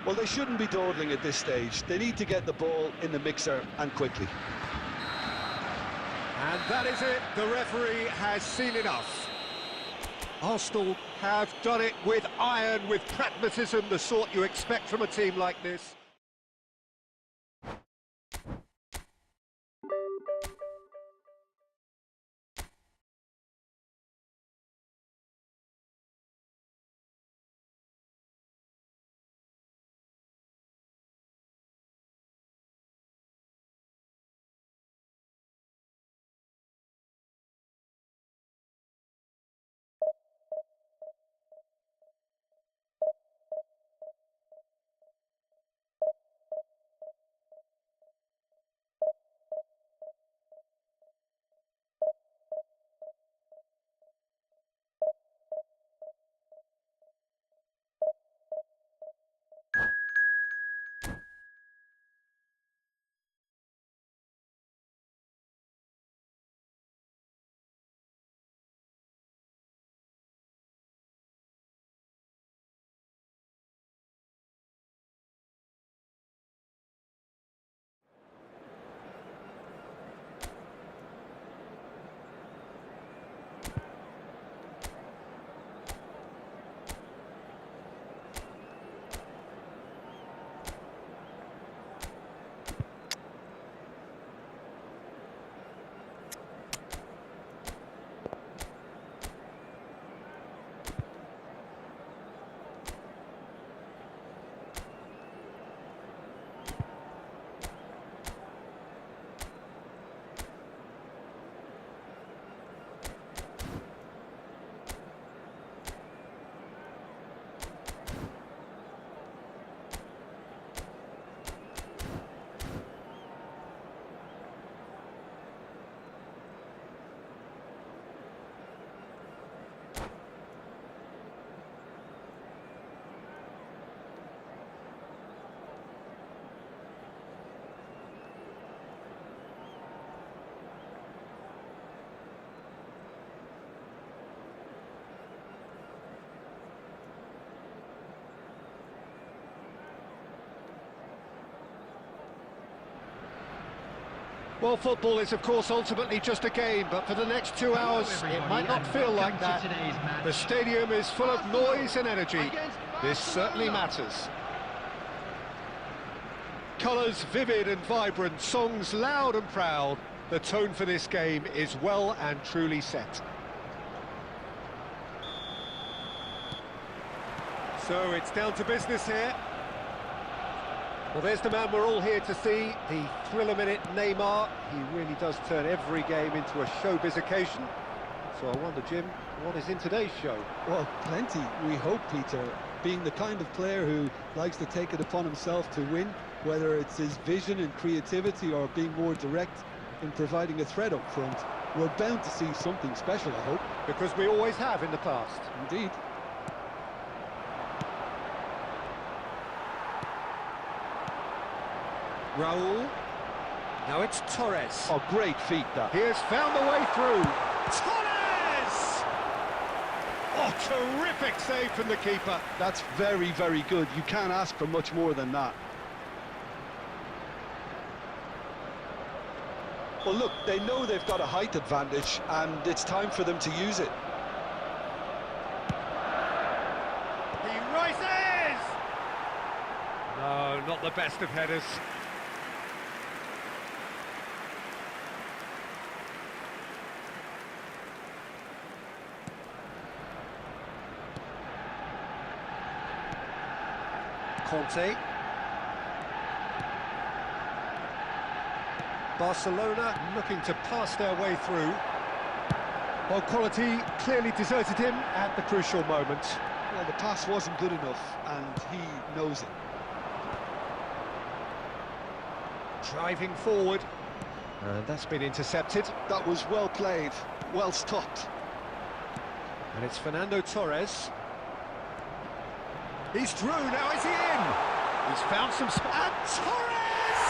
[SPEAKER 3] Well, they shouldn't be dawdling at this stage. They need to get the ball in the mixer, and quickly.
[SPEAKER 1] And that is it. The referee has seen enough. Arsenal have done it with iron, with pragmatism, the sort you expect from a team like this. Well, football is, of course, ultimately just a game, but for the next 2 hours, it might not feel like that. The stadium is full of noise and energy. This certainly matters. Colours vivid and vibrant, songs loud and proud. The tone for this game is well and truly set. So it's down to business here. Well, there's the man we're all here to see, the thriller-minute Neymar. He really does turn every game into a showbiz occasion. So I wonder, Jim, what is in today's show?
[SPEAKER 3] Well, plenty, we hope, Peter. Being the kind of player who likes to take it upon himself to win, whether it's his vision and creativity or being more direct in providing a threat up front, we're bound to see something special, I hope.
[SPEAKER 1] Because we always have in the past.
[SPEAKER 3] Indeed.
[SPEAKER 1] Raul. Now it's Torres.
[SPEAKER 3] Oh, great feat, that.
[SPEAKER 1] He has found the way through. Torres! Oh, terrific save from the keeper.
[SPEAKER 3] That's very, very good. You can't ask for much more than that. Well, look, they know they've got a height advantage, and it's time for them to use it.
[SPEAKER 1] He rises! No, not the best of headers. Conte. Barcelona looking to pass their way through. Well, quality clearly deserted him at the crucial moment.
[SPEAKER 3] Well, the pass wasn't good enough, and he knows it.
[SPEAKER 1] Driving forward. And that's been intercepted.
[SPEAKER 3] That was well played, well stopped.
[SPEAKER 1] And it's Fernando Torres. He's through, now is he in? He's found some space. And Torres!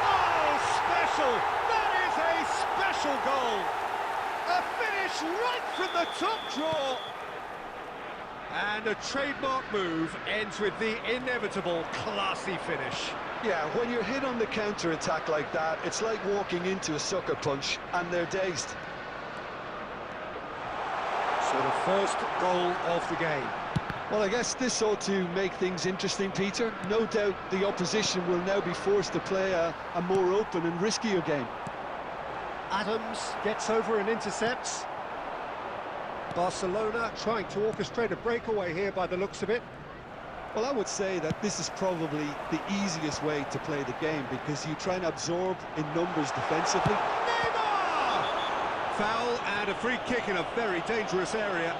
[SPEAKER 1] Oh, special! That is a special goal! A finish right from the top draw! And a trademark move ends with the inevitable classy finish.
[SPEAKER 3] Yeah, when you're hit on the counter-attack like that, it's like walking into a sucker punch, and they're dazed.
[SPEAKER 1] So the first goal of the game.
[SPEAKER 3] Well, I guess this ought to make things interesting, Peter. No doubt the opposition will now be forced to play a more open and riskier game.
[SPEAKER 1] Adams gets over and intercepts. Barcelona trying to orchestrate a breakaway here by the looks of it.
[SPEAKER 3] Well, I would say that this is probably the easiest way to play the game, because you try and absorb in numbers defensively.
[SPEAKER 1] Neymar! Foul and a free kick in a very dangerous area.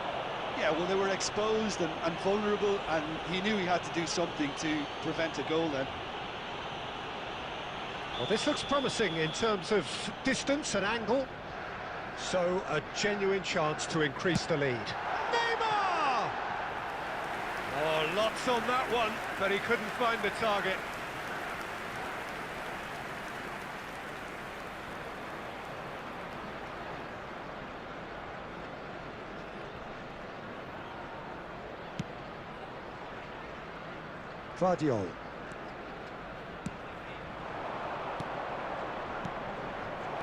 [SPEAKER 3] Yeah, well, they were exposed and vulnerable, and he knew he had to do something to prevent a goal then.
[SPEAKER 1] Well, this looks promising in terms of distance and angle. So, a genuine chance to increase the lead. Neymar! Oh, lots on that one, but he couldn't find the target. Vardiol.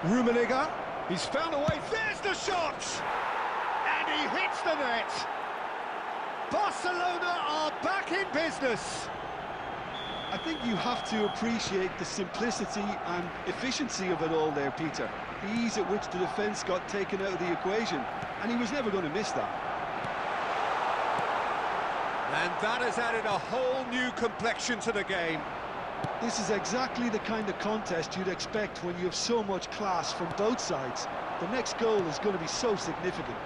[SPEAKER 1] Rummenigge. He's found a way. There's the shot! And he hits the net. Barcelona are back in business.
[SPEAKER 3] I think you have to appreciate the simplicity and efficiency of it all there, Peter. The ease at which the defence got taken out of the equation, and he was never going to miss that.
[SPEAKER 1] And that has added a whole new complexion to the game.
[SPEAKER 3] This is exactly the kind of contest you'd expect when you have so much class from both sides. The next goal is going to be so significant.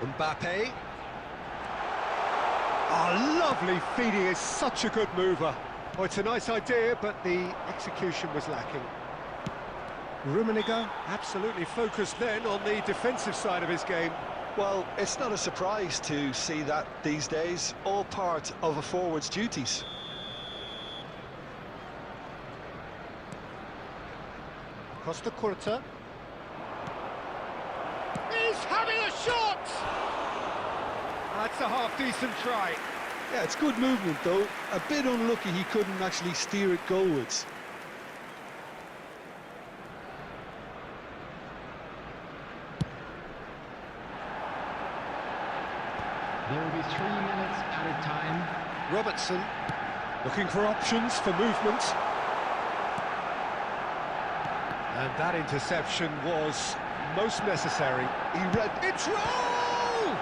[SPEAKER 1] Mbappe. Oh, lovely feed. He is such a good mover. Oh, it's a nice idea, but the execution was lacking. Rummenigge absolutely focused then on the defensive side of his game.
[SPEAKER 3] Well, it's not a surprise to see that these days, all part of a forward's duties.
[SPEAKER 1] Costa Curta. He's having a shot! That's a half-decent try.
[SPEAKER 3] Yeah, it's good movement, though. A bit unlucky he couldn't actually steer it goalwards.
[SPEAKER 2] There will be 3 minutes added time.
[SPEAKER 1] Robertson looking for options for movement. And that interception was most necessary.
[SPEAKER 4] He read
[SPEAKER 1] It's roll!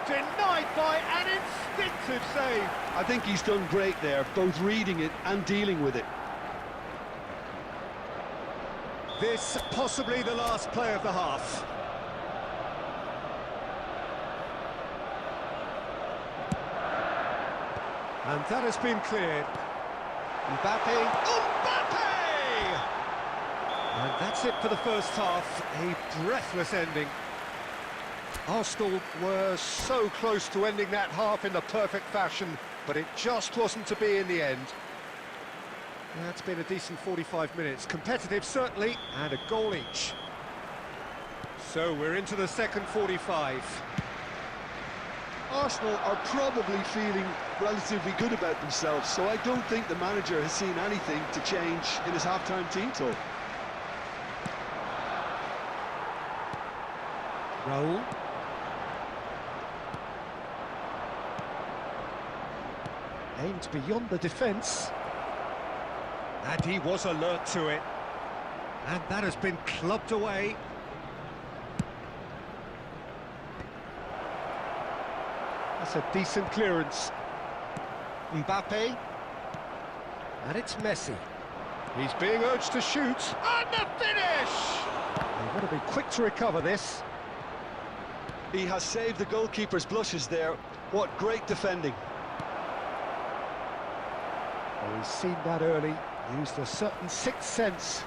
[SPEAKER 1] Denied by an instinctive save.
[SPEAKER 4] I think he's done great there, both reading it and dealing with it.
[SPEAKER 1] This possibly the last play of the half. And that has been cleared. Mbappe. And that's it for the first half. A breathless ending. Arsenal were so close to ending that half in the perfect fashion, but it just wasn't to be in the end. That's been a decent 45 minutes. Competitive, certainly, and a goal each. So we're into the second 45.
[SPEAKER 4] Arsenal are probably feeling relatively good about themselves, so I don't think the manager has seen anything to change in his half-time team talk.
[SPEAKER 1] Raul. Aimed beyond the defence. And he was alert to it. And that has been clubbed away. That's a decent clearance. Mbappe. And it's Messi. He's being urged to shoot. And the finish! They want to be quick to recover this.
[SPEAKER 4] He has saved the goalkeeper's blushes there. What great defending.
[SPEAKER 1] Oh, he's seen that early. Used a certain sixth sense.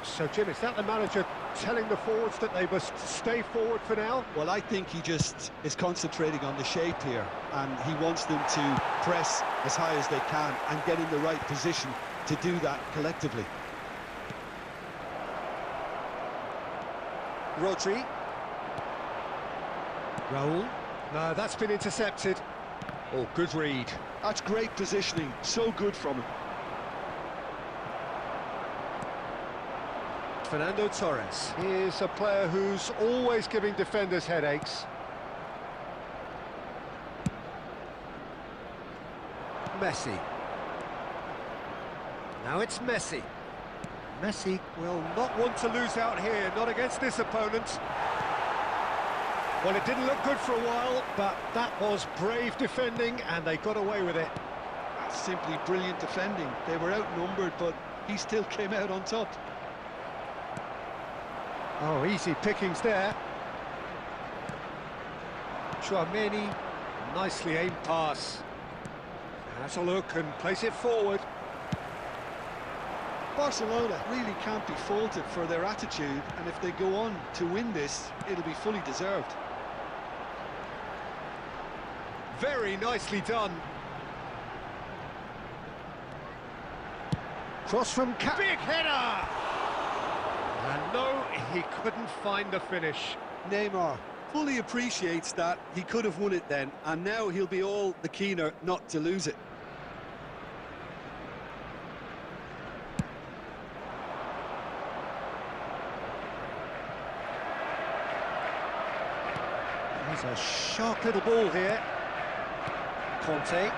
[SPEAKER 1] So, Jim, is that the manager telling the forwards that they must stay forward for now?
[SPEAKER 4] Well, I think he just is concentrating on the shape here, and he wants them to press as high as they can and get in the right position to do that collectively.
[SPEAKER 1] Rodri. Raul. No, that's been intercepted. Oh, good read.
[SPEAKER 4] That's great positioning, so good from him.
[SPEAKER 1] Fernando Torres. Here's a player who's always giving defenders headaches. Messi. Now it's Messi. Messi will not want to lose out here, not against this opponent. Well, it didn't look good for a while, but that was brave defending, and they got away with it.
[SPEAKER 4] That's simply brilliant defending. They were outnumbered, but he still came out on top.
[SPEAKER 1] Oh, easy pickings there. Chouameni, nicely aimed pass. Has a look and place it forward.
[SPEAKER 4] Barcelona really can't be faulted for their attitude, and if they go on to win this, it'll be fully deserved.
[SPEAKER 1] Very nicely done. Cross from big header! And no, he couldn't find the finish.
[SPEAKER 4] Neymar fully appreciates that he could have won it then, and now he'll be all the keener not to lose it.
[SPEAKER 1] There's a sharp little ball here. Conte.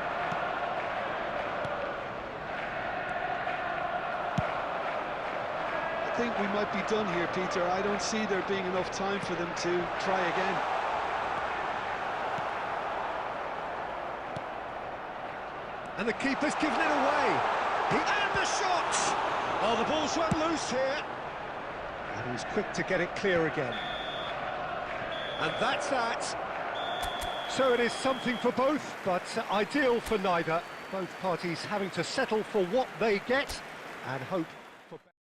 [SPEAKER 4] I think we might be done here, Peter. I don't see there being enough time for them to try again.
[SPEAKER 1] And the keeper's given it away. And the shot! Oh, the ball's run loose here. And he's quick to get it clear again. And that's that. So it is something for both, but ideal for neither. Both parties having to settle for what they get and hope for better.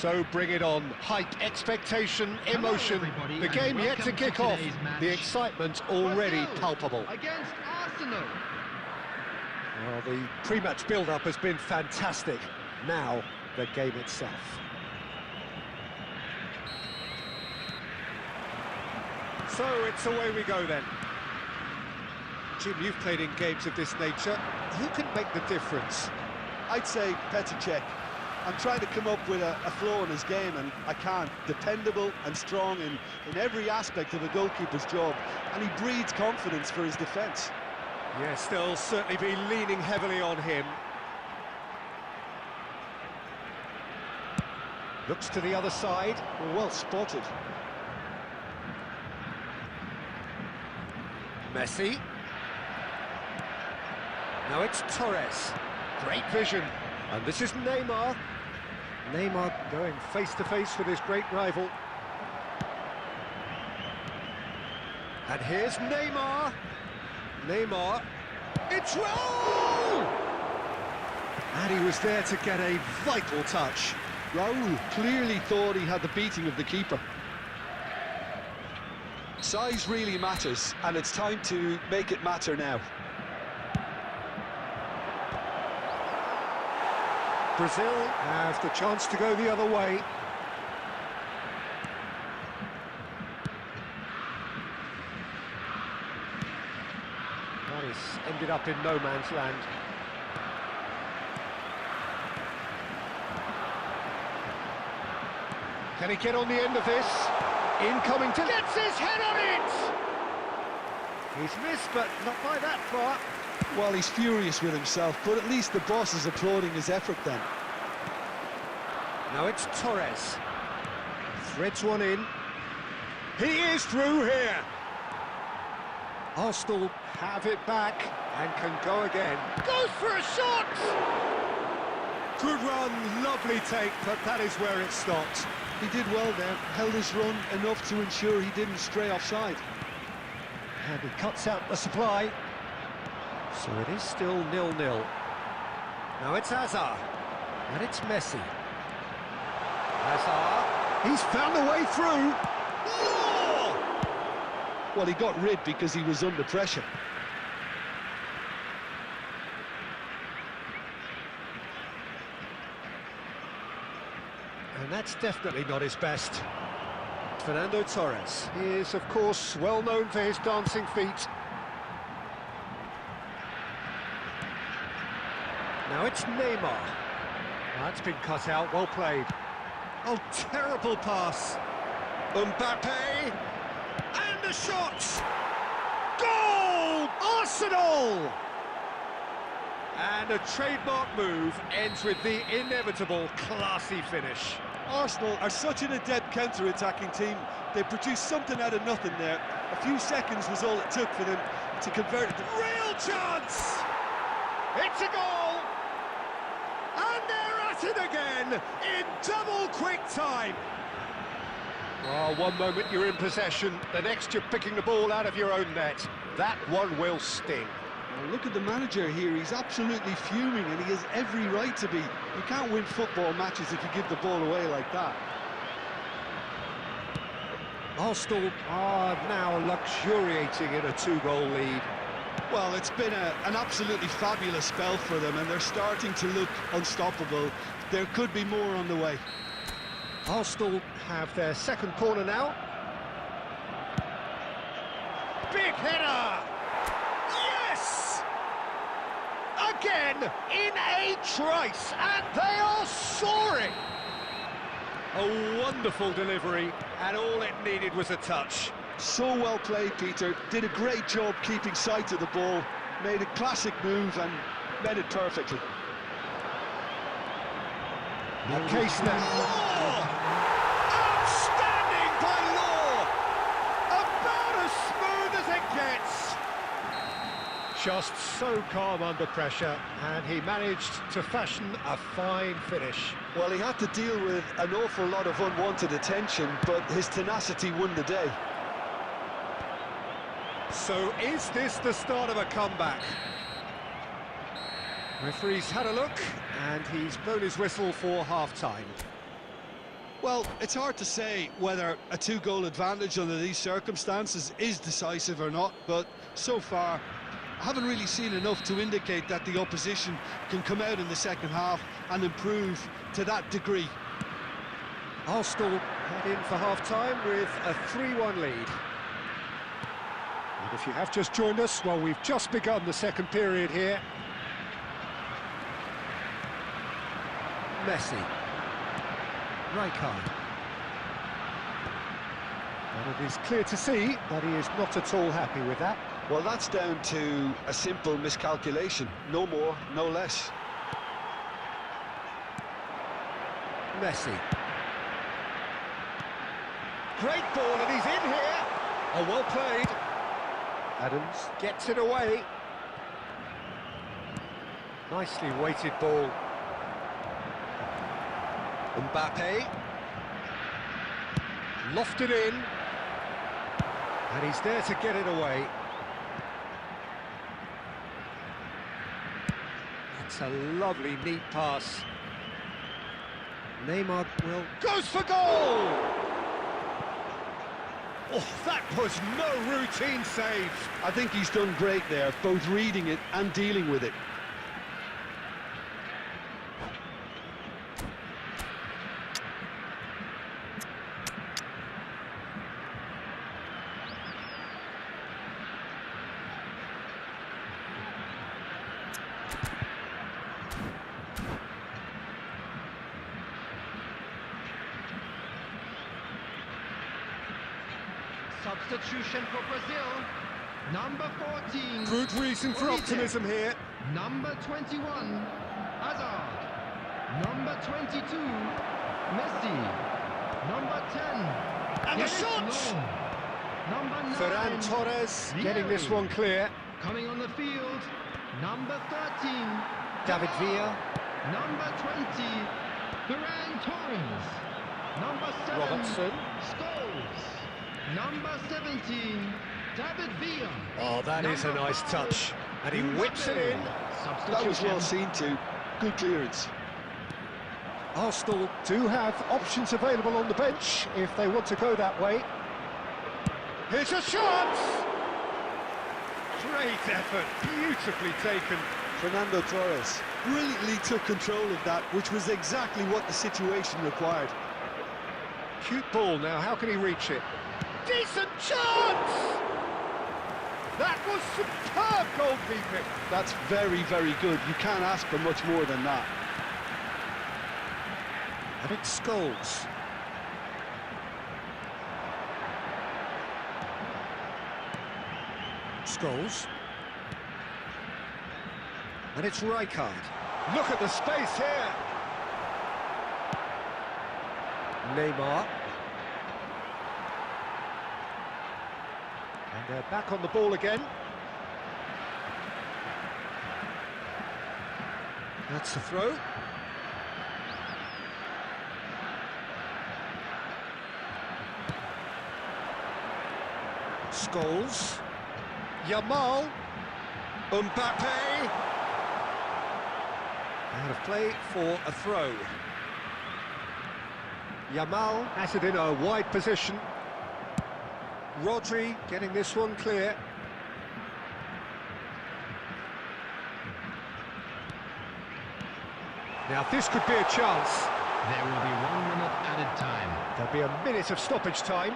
[SPEAKER 1] So bring it on. Hype, expectation, emotion. The game yet to kick off. The excitement already palpable.
[SPEAKER 2] Against Arsenal.
[SPEAKER 1] Well, the pre-match build-up has been fantastic. Now, the game itself. So it's away we go then. Jim, you've played in games of this nature. Who can make the difference?
[SPEAKER 4] I'd say Petr Cech. I'm trying to come up with a flaw in his game, and I can't. Dependable and strong in every aspect of a goalkeeper's job, and he breeds confidence for his defence.
[SPEAKER 1] Yes, they'll certainly be leaning heavily on him. Looks to the other side.
[SPEAKER 4] Well spotted.
[SPEAKER 1] Messi. Now it's Torres. Great vision. And this is Neymar. Neymar going face-to-face with his great rival. And here's Neymar. Neymar. It's Raul! And he was there to get a vital touch.
[SPEAKER 3] Raul clearly thought he had the beating of the keeper. Size really matters, and it's time to make it matter now.
[SPEAKER 1] Brazil have the chance to go the other way. That is ended up in no man's land. Can he get on the end of this? Incoming to... Gets his head on it! He's missed, but not by that far.
[SPEAKER 3] Well, he's furious with himself, but at least the boss is applauding his effort then.
[SPEAKER 1] Now it's Torres. Threads one in. He is through here. Arsenal have it back and can go again.
[SPEAKER 5] Goes for a shot!
[SPEAKER 1] Good run, lovely take, but that is where it stopped.
[SPEAKER 3] He did well there, held his run enough to ensure he didn't stray offside.
[SPEAKER 1] And he cuts out the supply. So it is still 0-0. Now it's Hazard. And it's Messi. Hazard. He's found a way through. Oh!
[SPEAKER 3] Well, he got rid because he was under pressure.
[SPEAKER 1] And that's definitely not his best. Fernando Torres. He is, of course, well known for his dancing feet. Now it's Neymar. That's been cut out, well played. Oh, terrible pass. Mbappe. And the shot! Goal! Arsenal! And a trademark move ends with the inevitable classy finish.
[SPEAKER 4] Arsenal are such an adept counter-attacking team. They produced something out of nothing there. A few seconds was all it took for them to convert it.
[SPEAKER 1] Real chance! It's a goal! And they're at it again in double quick time. Oh, one moment you're in possession, the next you're picking the ball out of your own net. That one will sting.
[SPEAKER 3] Well, look at the manager here, he's absolutely fuming and he has every right to be. You can't win football matches if you give the ball away like that.
[SPEAKER 1] Arsenal are now luxuriating in a 2-goal lead.
[SPEAKER 4] Well, it's been an absolutely fabulous spell for them, and they're starting to look unstoppable. There could be more on the way.
[SPEAKER 1] Arsenal have their second corner now. Big header! Yes! Again, in a trice, and they are soaring! A wonderful delivery, and all it needed was a touch.
[SPEAKER 3] So well played, Peter. Did a great job keeping sight of the ball. Made a classic move and met it perfectly.
[SPEAKER 1] A case now. Law! Outstanding by Law! About as smooth as it gets. Just so calm under pressure, and he managed to fashion a fine finish.
[SPEAKER 3] Well, he had to deal with an awful lot of unwanted attention, but his tenacity won the day.
[SPEAKER 1] So is this the start of a comeback? Referee's had a look, and he's blown his whistle for half-time.
[SPEAKER 4] Well, it's hard to say whether a 2-goal advantage under these circumstances is decisive or not, but so far I haven't really seen enough to indicate that the opposition can come out in the second half and improve to that degree.
[SPEAKER 1] Arsenal head in for half-time with a 3-1 lead. And if you have just joined us, well, we've just begun the second period here. Messi. Rijkaard. And it is clear to see that he is not at all happy with that.
[SPEAKER 3] Well, that's down to a simple miscalculation. No more, no less.
[SPEAKER 1] Messi. Great ball, and he's in here. Oh, well played. Adams gets it away. Nicely weighted ball. Mbappe. Lofted in. And he's there to get it away. That's a lovely, neat pass. Neymar will... goes for goal! Oh, that was no routine save.
[SPEAKER 3] I think he's done great there, both reading it and dealing with it.
[SPEAKER 2] Substitution for Brazil. Number 14.
[SPEAKER 1] Good reason for optimism here.
[SPEAKER 2] Number 21. Hazard. Number 22. Messi. Number 10.
[SPEAKER 1] And the shot!
[SPEAKER 2] Number 9.
[SPEAKER 1] Ferran Torres getting this one clear.
[SPEAKER 2] Coming on the field, number 13.
[SPEAKER 1] David Villa.
[SPEAKER 2] Number 20, Ferran Torres. Number 7,
[SPEAKER 1] Robertson.
[SPEAKER 2] Scholes. Number 17, David Villa.
[SPEAKER 1] Oh, that is a
[SPEAKER 2] Number
[SPEAKER 1] nice
[SPEAKER 2] 5,
[SPEAKER 1] touch. And he whips it in.
[SPEAKER 3] That was well seen too. Good clearance.
[SPEAKER 1] Arsenal do have options available on the bench if they want to go that way. Here's a shot! Great effort, beautifully taken.
[SPEAKER 3] Fernando Torres.
[SPEAKER 4] Brilliantly took control of that, which was exactly what the situation required.
[SPEAKER 1] Cute ball now, how can he reach it? Decent chance! That was superb goalkeeping.
[SPEAKER 3] That's very, very good. You can't ask for much more than that.
[SPEAKER 1] And it's Scholes. Scholes. And it's Rijkaard. Look at the space here. Neymar. And they're back on the ball again. That's the throw. Scholes. Yamal. Mbappe. Out of play for a throw. Yamal has it in a wide position. Rodri getting this one clear. Now this could be a chance.
[SPEAKER 2] There will be 1 minute added time.
[SPEAKER 1] There'll be a minute of stoppage time.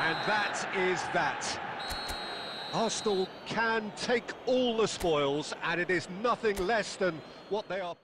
[SPEAKER 1] And that is that. Arsenal can take all the spoils, and it is nothing less than what they are.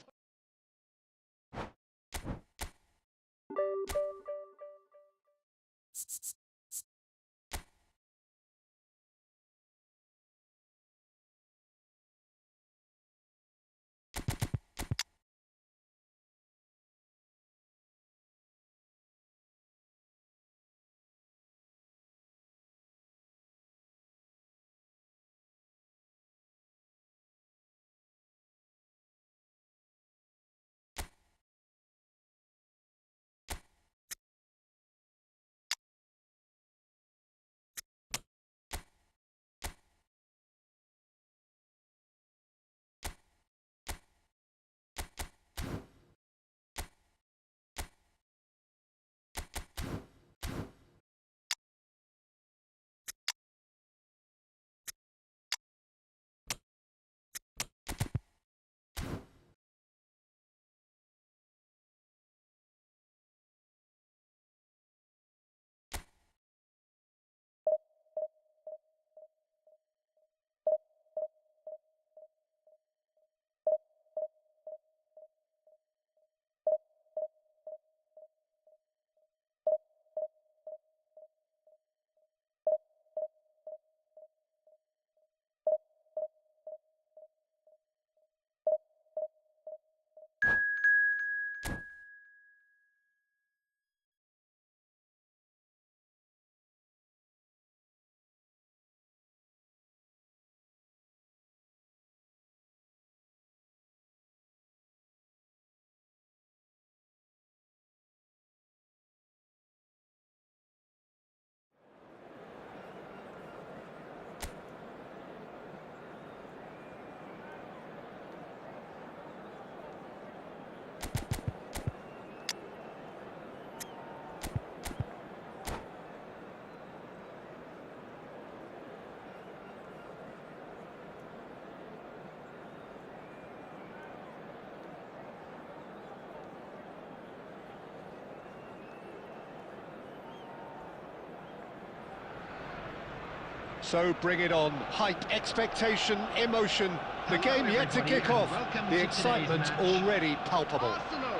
[SPEAKER 1] So bring it on. Hype, expectation, emotion. The game yet to kick off. The excitement already palpable.
[SPEAKER 2] Arsenal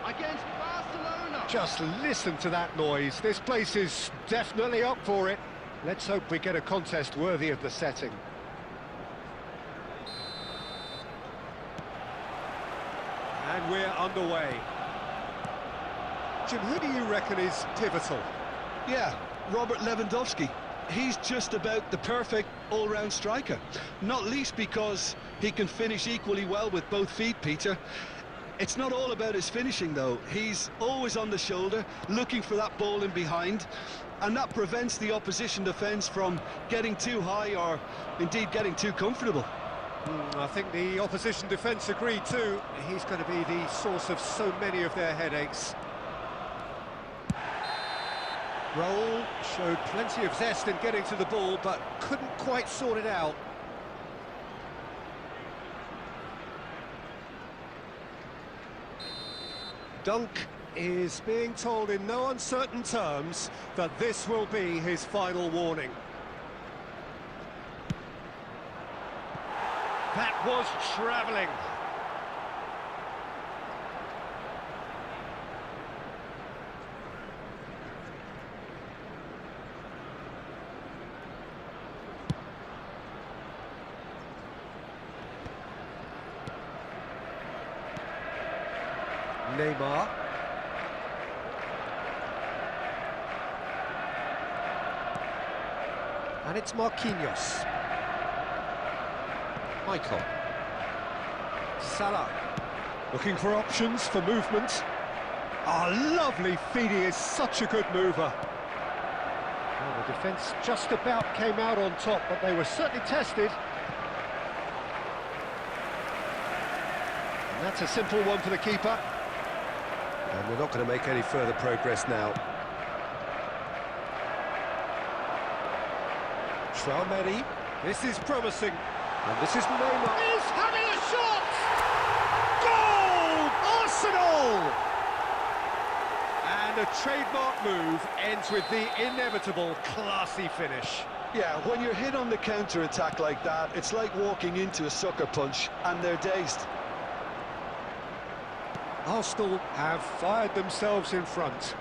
[SPEAKER 2] against Barcelona.
[SPEAKER 1] Just listen to that noise. This place is definitely up for it. Let's hope we get a contest worthy of the setting. And we're underway. Jim, who do you reckon is pivotal?
[SPEAKER 3] Yeah, Robert Lewandowski. He's just about the perfect all-round striker, not least because he can finish equally well with both feet, Peter. It's not all about his finishing, though. He's always on the shoulder, looking for that ball in behind, and that prevents the opposition defence from getting too high or indeed getting too comfortable.
[SPEAKER 1] I think the opposition defence agreed too. He's going to be the source of so many of their headaches. Raul showed plenty of zest in getting to the ball, but couldn't quite sort it out. Dunk is being told in no uncertain terms that this will be his final warning. That was travelling. Neymar. And it's Marquinhos. Michael. Salah. Looking for options for movement. Oh, lovely feed, he is such a good mover. Well, the defence just about came out on top, but they were certainly tested. And that's a simple one for the keeper. And we're not going to make any further progress now. Traoré, this is promising. And this is Neymar.
[SPEAKER 5] He's having a shot! Goal! Arsenal!
[SPEAKER 1] And a trademark move ends with the inevitable classy finish.
[SPEAKER 3] Yeah, when you're hit on the counter-attack like that, it's like walking into a sucker punch, and they're dazed.
[SPEAKER 1] Arsenal have fired themselves in front.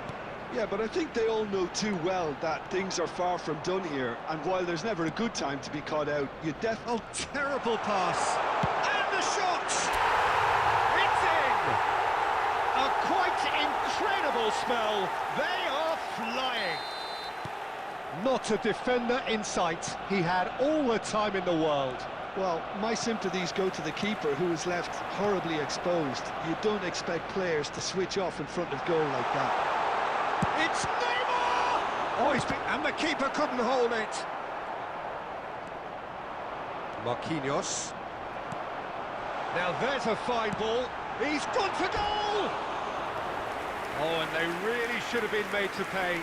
[SPEAKER 3] Yeah, but I think they all know too well that things are far from done here, and while there's never a good time to be caught out, you
[SPEAKER 1] Oh, terrible pass. And the shot! It's in! A quite incredible spell. They are flying. Not a defender in sight. He had all the time in the world.
[SPEAKER 3] Well, my sympathies go to the keeper, who is left horribly exposed. You don't expect players to switch off in front of goal like that.
[SPEAKER 1] It's Neymar! Oh, and the keeper couldn't hold it. Marquinhos. Now there's a fine ball. He's gone for goal! Oh, and they really should have been made to pay.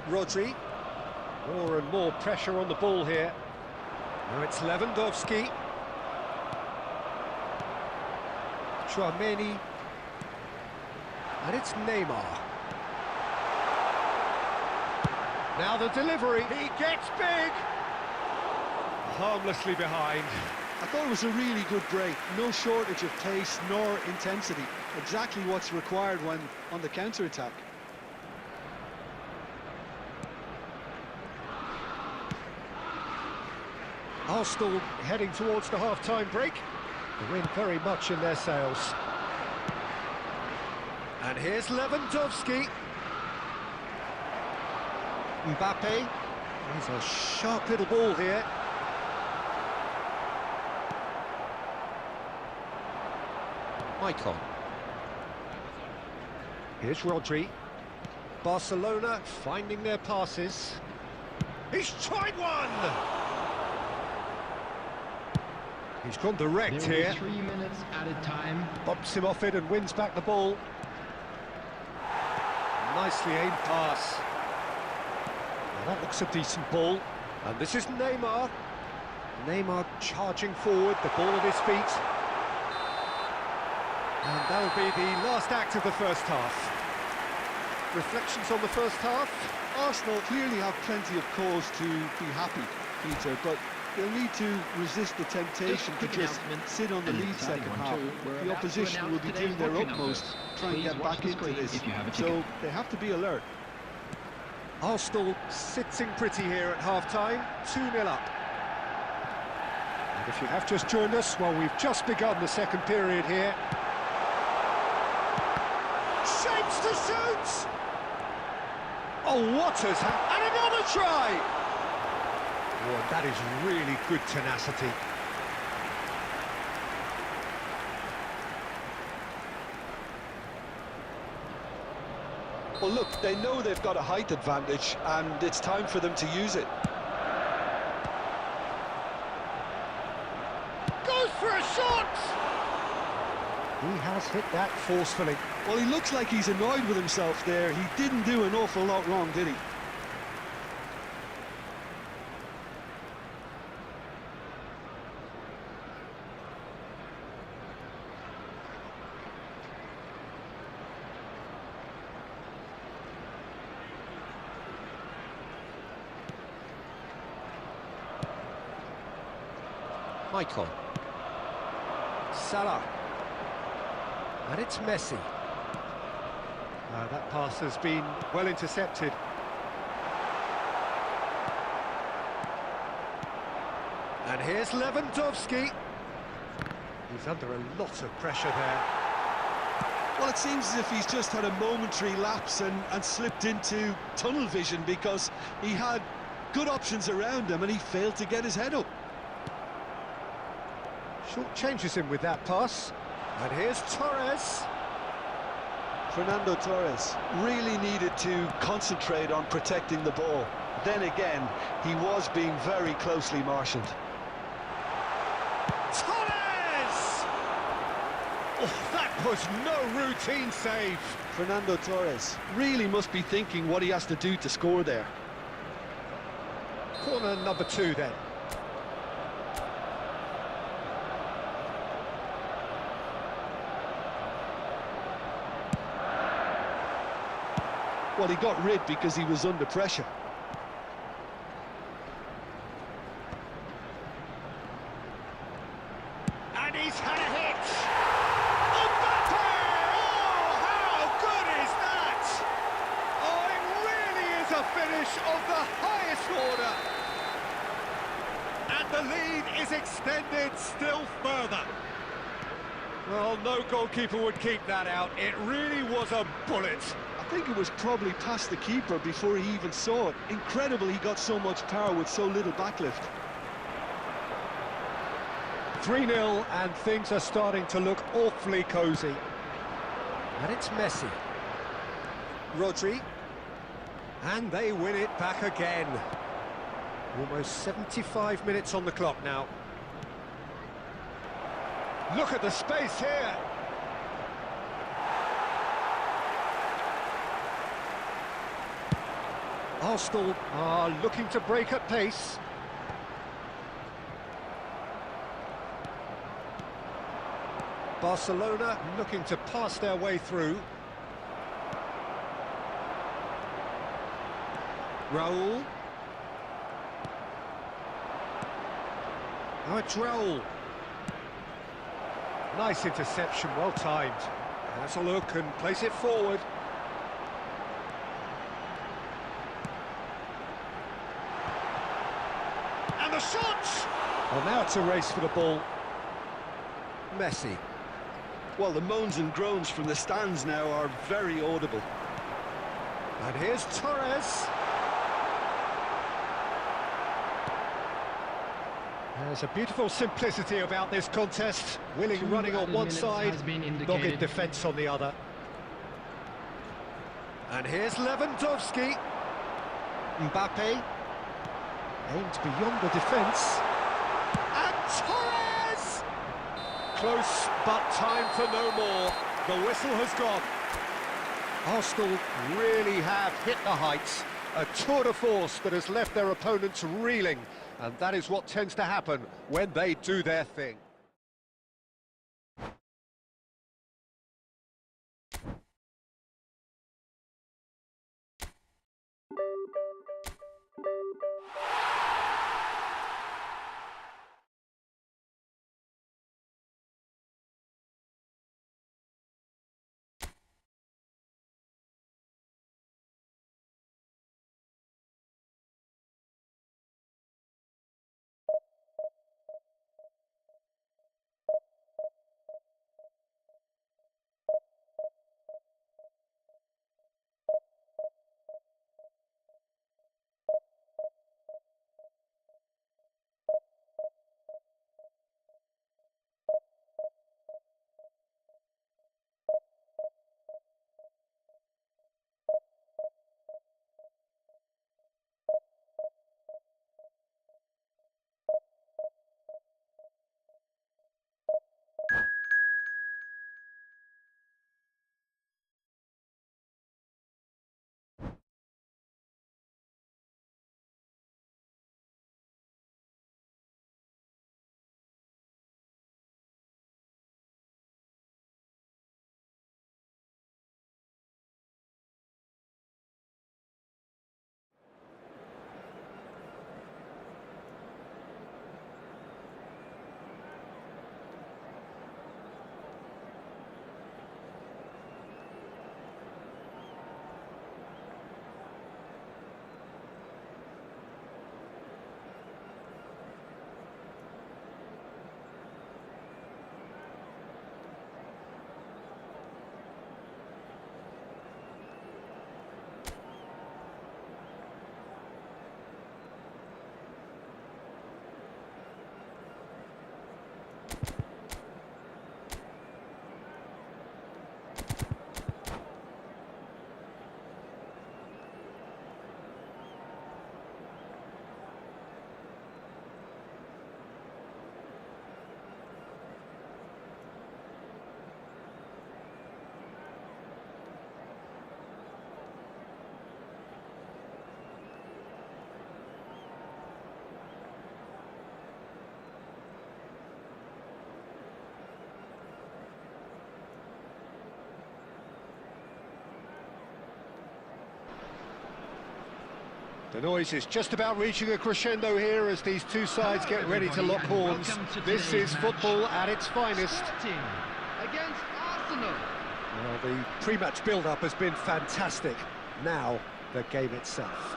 [SPEAKER 1] Rodri. More and more pressure on the ball here. Now it's Lewandowski. Traoré. And it's Neymar. Now the delivery. He gets big. Harmlessly behind.
[SPEAKER 3] I thought it was a really good break. No shortage of pace nor intensity. Exactly what's required when on the counter-attack.
[SPEAKER 1] Arsenal heading towards the half-time break. The wind very much in their sails. And here's Lewandowski. Mbappe. There's a sharp little ball here. Michael. Here's Rodri. Barcelona finding their passes. He's tried one! He's gone direct here.
[SPEAKER 2] 3 minutes added time.
[SPEAKER 1] Bumps him off it and wins back the ball. Nicely aimed pass. Well, that looks a decent ball. And this is Neymar. Neymar charging forward, the ball at his feet. And that'll be the last act of the first half. Reflections on the first half?
[SPEAKER 3] Arsenal clearly have plenty of cause to be happy, Peter, but They'll need to resist the temptation to just sit on the lead second half. The opposition will be doing their utmost to try and get back into this, so they have to be alert.
[SPEAKER 1] Arsenal sitting pretty here at half-time, 2-0 up. And if you have just joined us, well, we've just begun the second period here. Shapes to shoot! Oh, what has happened? And another try! Oh, that is really good tenacity.
[SPEAKER 3] Well, look, they know they've got a height advantage, and it's time for them to use it.
[SPEAKER 1] Goes for a shot! He has hit that forcefully.
[SPEAKER 3] Well, he looks like he's annoyed with himself there. He didn't do an awful lot wrong, did he?
[SPEAKER 1] Michael. Salah. And it's Messi. That pass has been well intercepted. And here's Lewandowski. He's under a lot of pressure there.
[SPEAKER 3] Well, it seems as if he's just had a momentary lapse and slipped into tunnel vision, because he had good options around him and he failed to get his head up.
[SPEAKER 1] Short changes him with that pass. And here's Torres.
[SPEAKER 3] Fernando Torres really needed to concentrate on protecting the ball. Then again, he was being very closely marshalled.
[SPEAKER 1] Torres! Oh, that was no routine save.
[SPEAKER 3] Fernando Torres really must be thinking what he has to do to score there.
[SPEAKER 1] Corner number 2 then.
[SPEAKER 3] Well, he got rid because he was under pressure.
[SPEAKER 1] And he's had a hit! Mbappe! Oh, how good is that? Oh, it really is a finish of the highest order. And the lead is extended still further. Well, no goalkeeper would keep that out. It really was a bullet.
[SPEAKER 3] I think it was probably past the keeper before he even saw it. Incredible he got so much power with so little backlift.
[SPEAKER 1] 3-0, and things are starting to look awfully cosy. And it's Messi. Rodri. And they win it back again. Almost 75 minutes on the clock now. Look at the space here. Arsenal are looking to break at pace. Barcelona looking to pass their way through. Raul. Oh, it's Raul. Nice interception, well timed. Has a look and place it forward. And the shot! Well, now it's a race for the ball. Messi.
[SPEAKER 3] Well, the moans and groans from the stands now are very audible.
[SPEAKER 1] And here's Torres. There's a beautiful simplicity about this contest. Willing running on one side, dogged defence on the other. And here's Lewandowski. Mbappe. Aimed beyond the defence. And Torres! Close, but time for no more. The whistle has gone. Arsenal really have hit the heights. A tour de force that has left their opponents reeling. And that is what tends to happen when they do their thing. The noise is just about reaching a crescendo here as these two sides get ready to lock horns. This is football at its finest.
[SPEAKER 2] Against Arsenal.
[SPEAKER 1] Well, the pre-match build-up has been fantastic. Now, the game itself.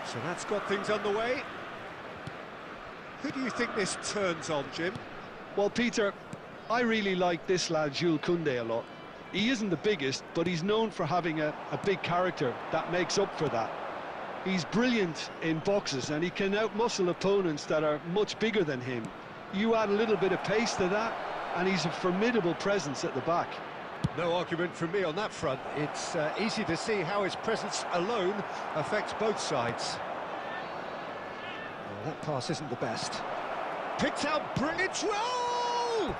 [SPEAKER 1] So that's got things underway. Who do you think this turns on, Jim?
[SPEAKER 3] Well, Peter, I really like this lad, Jules Koundé, a lot. He isn't the biggest, but he's known for having a big character that makes up for that. He's brilliant in boxes, and he can outmuscle opponents that are much bigger than him. You add a little bit of pace to that, and he's a formidable presence at the back.
[SPEAKER 1] No argument from me on that front. It's easy to see how his presence alone affects both sides. Well, that pass isn't the best. Picked out brilliant roll!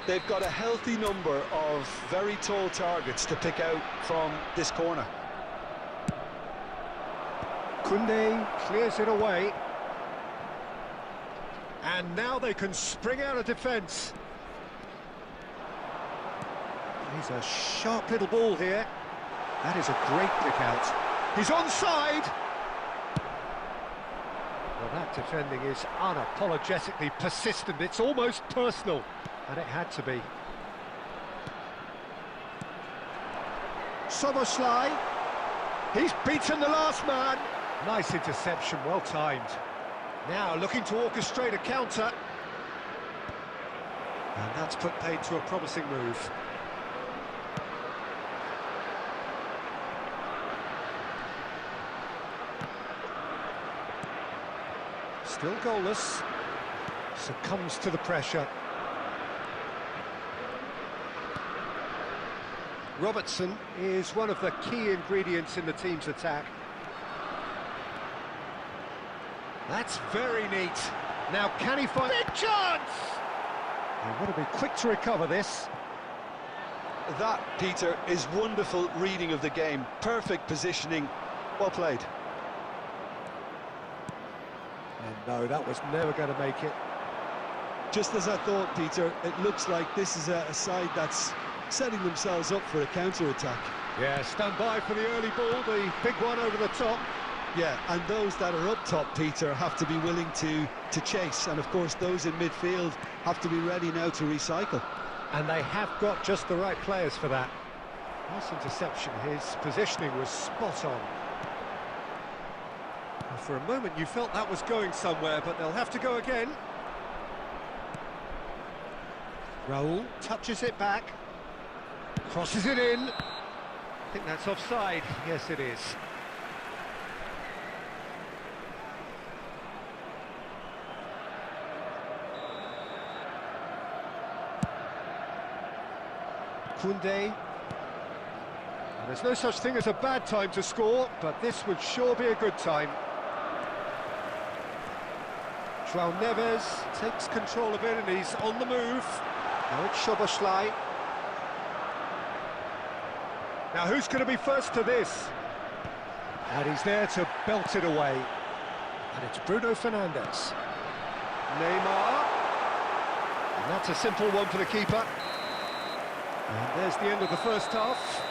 [SPEAKER 3] They've got a healthy number of very tall targets to pick out from this corner.
[SPEAKER 1] Koundé clears it away. And now they can spring out of defence. He's a sharp little ball here. That is a great pick out. He's onside! Well, that defending is unapologetically persistent. It's almost personal. And it had to be. Soboslai. He's beaten the last man. Nice interception, well timed. Now looking to orchestrate a counter. And that's put paid to a promising move. Still goalless. Succumbs to the pressure. Robertson is one of the key ingredients in the team's attack. That's very neat. Now can he find... Big chance! They want to be quick to recover this.
[SPEAKER 3] That, Peter, is wonderful reading of the game. Perfect positioning. Well played.
[SPEAKER 1] And no, that was never going to make it.
[SPEAKER 3] Just as I thought, Peter, it looks like this is a side that's setting themselves up for a counter-attack.
[SPEAKER 1] Yeah, stand by for the early ball, the big one over the top.
[SPEAKER 3] Yeah, and those that are up top, Peter, have to be willing to chase. And, of course, those in midfield have to be ready now to recycle.
[SPEAKER 1] And they have got just the right players for that. Nice interception, his positioning was spot on. Well, for a moment you felt that was going somewhere, but they'll have to go again. Raul touches it back. Crosses it in. I think that's offside. Yes, it is. Koundé. There's no such thing as a bad time to score, but this would sure be a good time. João Neves takes control of it and he's on the move. Now it's Szoboszlai. Now who's going to be first to this? And he's there to belt it away. And it's Bruno Fernandes. Neymar. And that's a simple one for the keeper. And there's the end of the first half.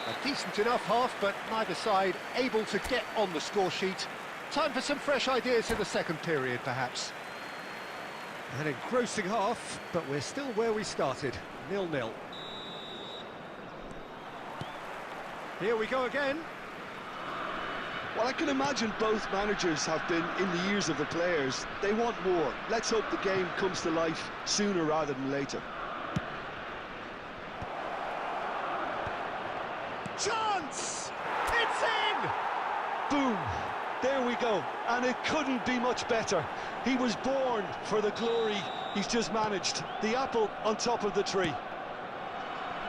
[SPEAKER 1] A decent enough half, but neither side able to get on the score sheet. Time for some fresh ideas in the second period, perhaps. An engrossing half, but we're still where we started, 0-0. Here we go again.
[SPEAKER 3] Well, I can imagine both managers have been in the ears of the players. They want more. Let's hope the game comes to life sooner rather than later.
[SPEAKER 5] Chance! It's in!
[SPEAKER 3] Boom! There we go. And it couldn't be much better. He was born for the glory he's just managed. The apple on top of the tree.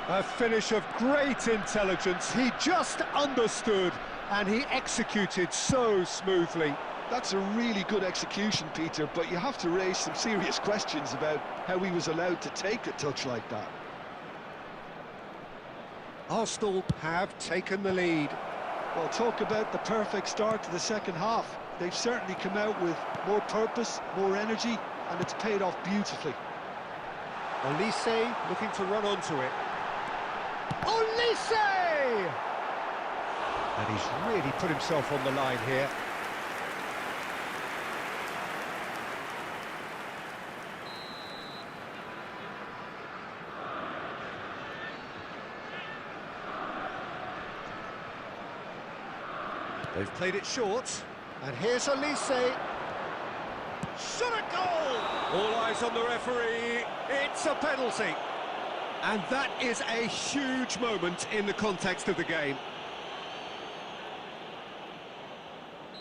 [SPEAKER 1] A finish of great intelligence. He just understood and he executed so smoothly.
[SPEAKER 3] That's a really good execution, Peter, but you have to raise some serious questions about how he was allowed to take a touch like that.
[SPEAKER 1] Arsenal have taken the lead.
[SPEAKER 3] Well, talk about the perfect start to the second half. They've certainly come out with more purpose, more energy, and it's paid off beautifully.
[SPEAKER 1] Olise looking to run onto it. Olise! And he's really put himself on the line here. They've played it short, and here's Olise. Shot a goal! All eyes on the referee, it's a penalty. And that is a huge moment in the context of the game.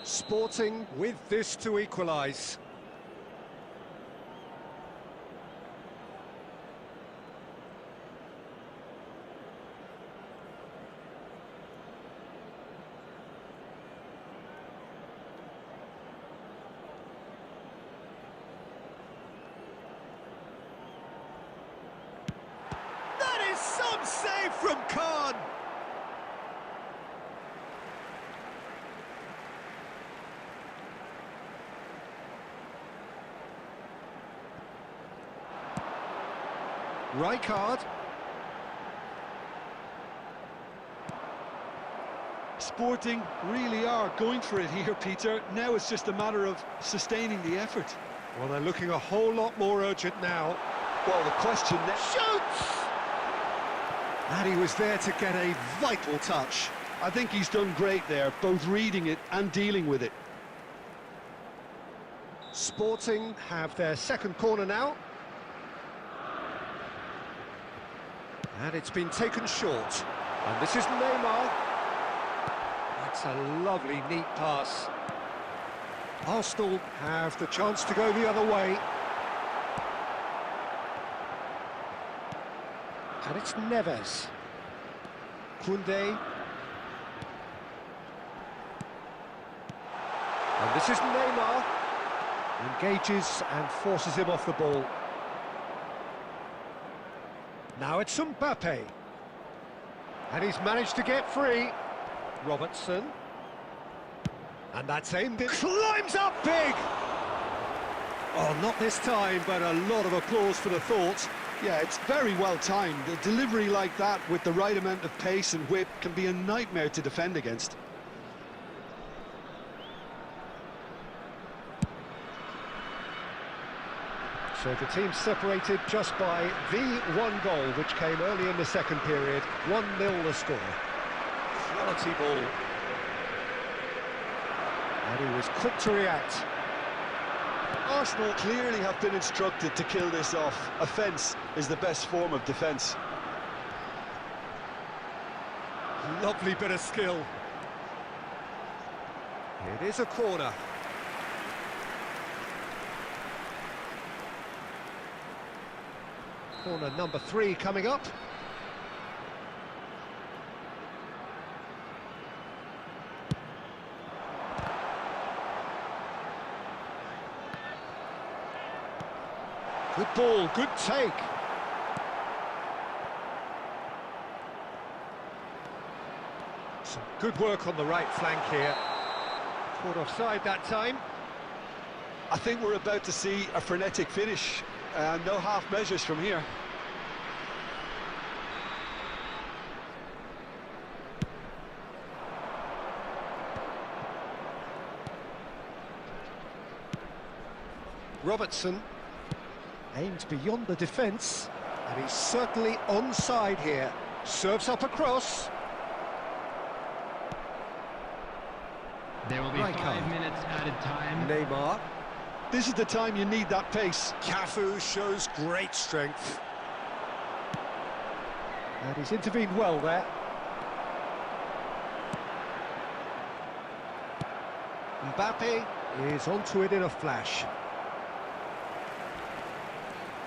[SPEAKER 1] Sporting with this to equalise. Some save from Khan. Rijkaard.
[SPEAKER 3] Sporting really are going for it here, Peter. Now it's just a matter of sustaining the effort.
[SPEAKER 1] Well, they're looking a whole lot more urgent now.
[SPEAKER 3] Well, the question now...
[SPEAKER 1] Shoots! And he was there to get a vital touch.
[SPEAKER 3] I think he's done great there, both reading it and dealing with it.
[SPEAKER 1] Sporting have their second corner now. And it's been taken short. And this is Neymar. That's a lovely, neat pass. Arsenal have the chance to go the other way. And it's Neves. Koundé. And this is Neymar. Engages and forces him off the ball. Now it's Mbappe. And he's managed to get free. Robertson. And that's aimed it. Climbs up big! Oh, not this time, but a lot of applause for the thought.
[SPEAKER 3] Yeah, it's very well timed. A delivery like that with the right amount of pace and whip can be a nightmare to defend against.
[SPEAKER 1] So the team separated just by the one goal, which came early in the second period. 1-0 the score. Quality ball. And he was quick to react.
[SPEAKER 3] Arsenal clearly have been instructed to kill this off. Offence is the best form of defence.
[SPEAKER 1] Lovely bit of skill. It is a corner. Corner number 3 coming up. Good ball, good take. Some good work on the right flank here. Caught offside that time.
[SPEAKER 3] I think we're about to see a frenetic finish. No half measures from here.
[SPEAKER 1] Robertson aimed beyond the defence, and he's certainly onside here. Serves up across.
[SPEAKER 2] There will be
[SPEAKER 1] Rijkaard.
[SPEAKER 2] 5 minutes added time.
[SPEAKER 1] Neymar.
[SPEAKER 3] This is the time you need that pace.
[SPEAKER 1] Cafu shows great strength. And he's intervened well there. Mbappe is onto it in a flash.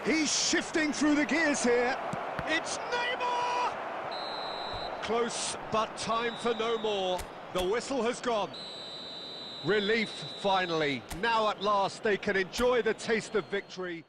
[SPEAKER 1] He's shifting through the gears here. It's Neymar! Close, but time for no more. The whistle has gone. Relief, finally. Now at last they can enjoy the taste of victory.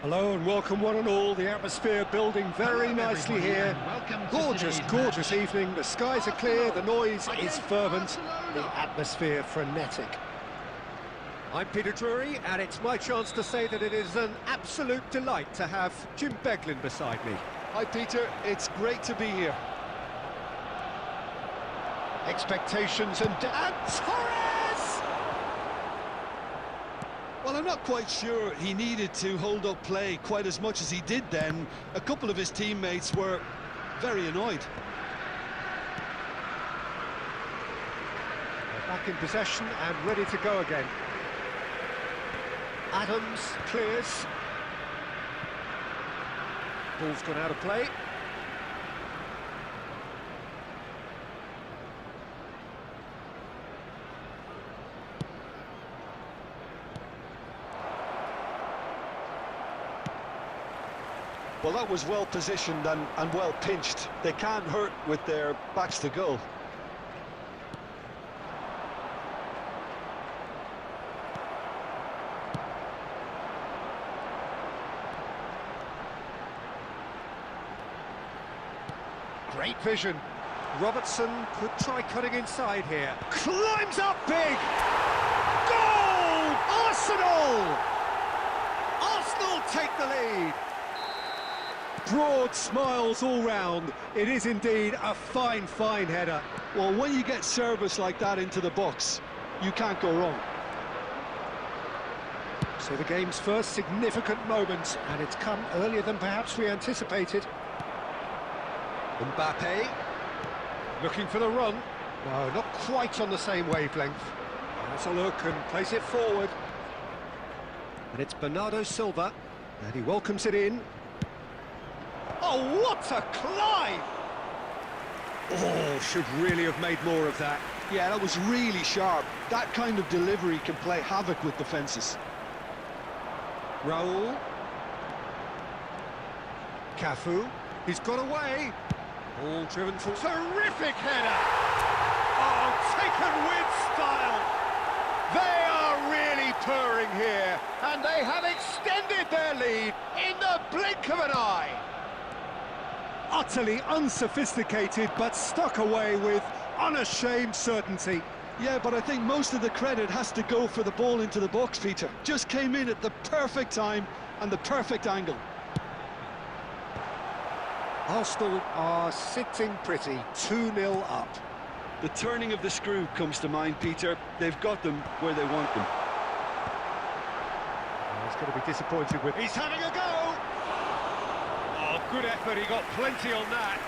[SPEAKER 1] Hello and welcome one and all. The atmosphere building very nicely here. Gorgeous, gorgeous evening. The skies are clear, the noise is fervent, the atmosphere frenetic. I'm Peter Drury, and it's my chance to say that it is an absolute delight to have Jim Beglin beside me.
[SPEAKER 4] Hi Peter, it's great to be here.
[SPEAKER 1] Expectations and Torres!
[SPEAKER 4] Well, I'm not quite sure he needed to hold up play quite as much as he did then. A couple of his teammates were very annoyed.
[SPEAKER 1] They're back in possession and ready to go again. Adams clears. Ball's gone out of play.
[SPEAKER 4] Well, that was well positioned and well pinched. They can't hurt with their backs to goal.
[SPEAKER 1] Great vision. Robertson could try cutting inside here. Climbs up big! Goal! Arsenal! Arsenal take the lead. Broad smiles all round. It is indeed a fine, fine header.
[SPEAKER 4] Well, when you get service like that into the box, you can't go wrong.
[SPEAKER 1] So the game's first significant moment, and it's come earlier than perhaps we anticipated. Mbappe, looking for the run. No, not quite on the same wavelength. Has a look and plays it forward. And it's Bernardo Silva, and he welcomes it in. Oh, what a climb! Oh, should really have made more of that.
[SPEAKER 4] Yeah, that was really sharp. That kind of delivery can play havoc with defences.
[SPEAKER 1] Raul. Cafu. He's got away. All driven for... Terrific header! Oh, taken with style! They are really purring here, and they have extended their lead in the blink of an eye. Utterly unsophisticated, but stuck away with unashamed certainty.
[SPEAKER 4] Yeah, but I think most of the credit has to go for the ball into the box, Peter. Just came in at the perfect time and the perfect angle.
[SPEAKER 1] Arsenal are sitting pretty, 2-0 up.
[SPEAKER 4] The turning of the screw comes to mind, Peter. They've got them where they want them.
[SPEAKER 1] He's going to be disappointed with... He's having a go! Oh, good effort, he got plenty on that.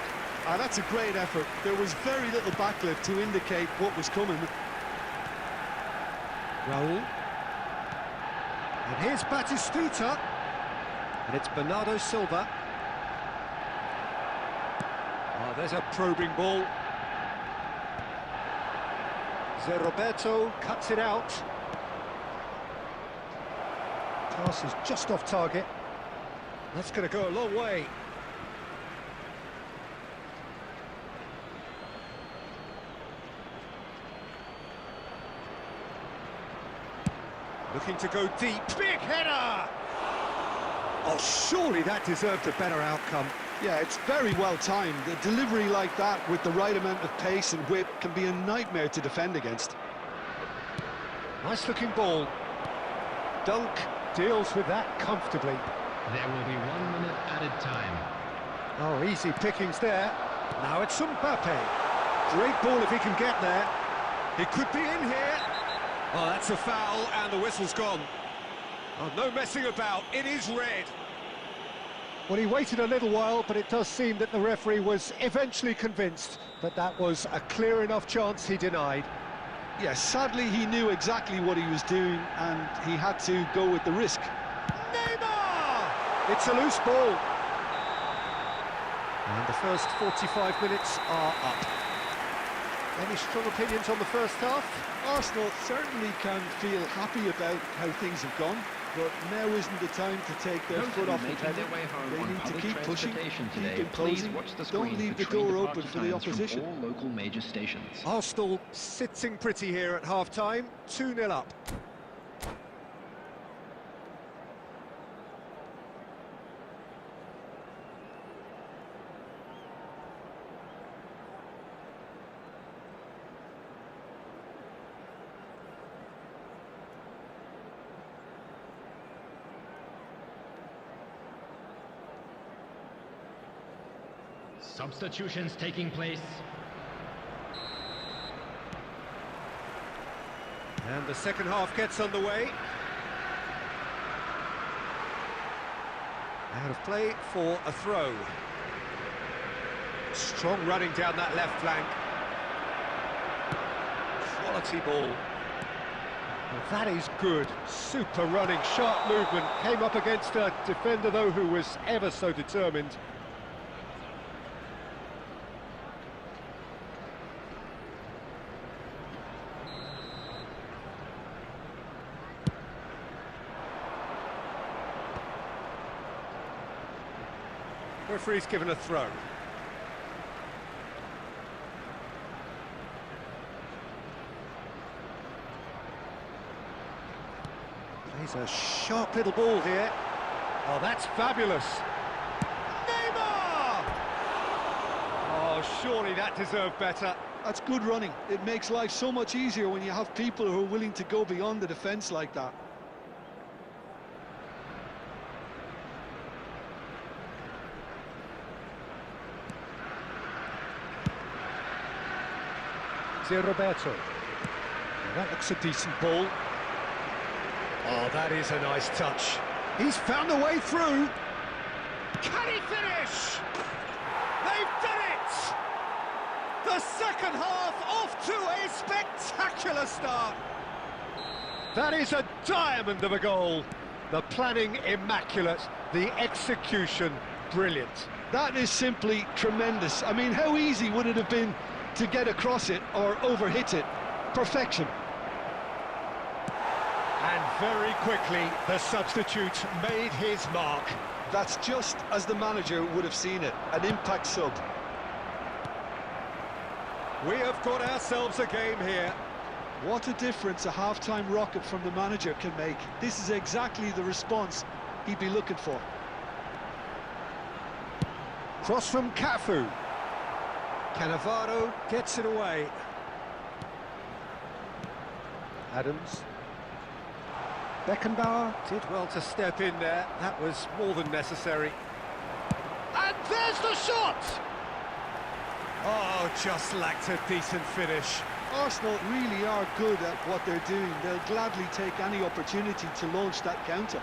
[SPEAKER 4] That's a great effort. There was very little backlift to indicate what was coming.
[SPEAKER 1] Raul. And here's Batistuta. And it's Bernardo Silva. Oh, there's a probing ball. Zé Roberto cuts it out. Pass is just off target. That's going to go a long way. Looking to go deep. Big header! Oh, surely that deserved a better outcome.
[SPEAKER 4] Yeah, it's very well timed. A delivery like that with the right amount of pace and whip can be a nightmare to defend against.
[SPEAKER 1] Nice looking ball. Dunk deals with that comfortably.
[SPEAKER 2] There will be 1 minute added time.
[SPEAKER 1] Oh, easy pickings there. Now it's Mbappe. Great ball if he can get there. He could be in here. Oh, that's a foul and the whistle's gone. Oh, no messing about. It is red. Well, he waited a little while, but it does seem that the referee was eventually convinced that that was a clear enough chance he denied.
[SPEAKER 4] Yes, sadly he knew exactly what he was doing and he had to go with the risk.
[SPEAKER 1] Neymar! It's a loose ball. And the first 45 minutes are up. Any strong opinions on the first half?
[SPEAKER 4] Arsenal certainly can feel happy about how things have gone, but now isn't the time to take their foot off the pedal. They need to keep pushing, keep imposing. Don't leave the door open for the opposition.
[SPEAKER 2] All local major stations.
[SPEAKER 1] Arsenal sitting pretty here at half-time, 2-0 up.
[SPEAKER 2] Substitutions taking place.
[SPEAKER 1] And the second half gets underway. Out of play for a throw. Strong running down that left flank. Quality ball. Well, that is good. Super running, sharp movement. Came up against a defender, though, who was ever so determined. Referee's given a throw. Plays a sharp little ball here. Oh, that's fabulous. Neymar! Oh, surely that deserved better.
[SPEAKER 3] That's good running. It makes life so much easier when you have people who are willing to go beyond the defence like that.
[SPEAKER 1] Roberto. That looks a decent ball. Oh, that is a nice touch. He's found a way through. Can he finish? They've done it! The second half off to a spectacular start. That is a diamond of a goal. The planning immaculate, the execution brilliant.
[SPEAKER 3] That is simply tremendous. I mean, how easy would it have been to get across it or overhit it? Perfection.
[SPEAKER 1] And very quickly, the substitute made his mark.
[SPEAKER 3] That's just as the manager would have seen it, an impact sub.
[SPEAKER 1] We have got ourselves a game here.
[SPEAKER 3] What a difference a half-time rocket from the manager can make. This is exactly the response he'd be looking for.
[SPEAKER 1] Cross from Cafu. Cannavaro gets it away. Adams. Beckenbauer did well to step in there. That was more than necessary. And there's the shot! Oh, just lacked a decent finish.
[SPEAKER 3] Arsenal really are good at what they're doing. They'll gladly take any opportunity to launch that counter.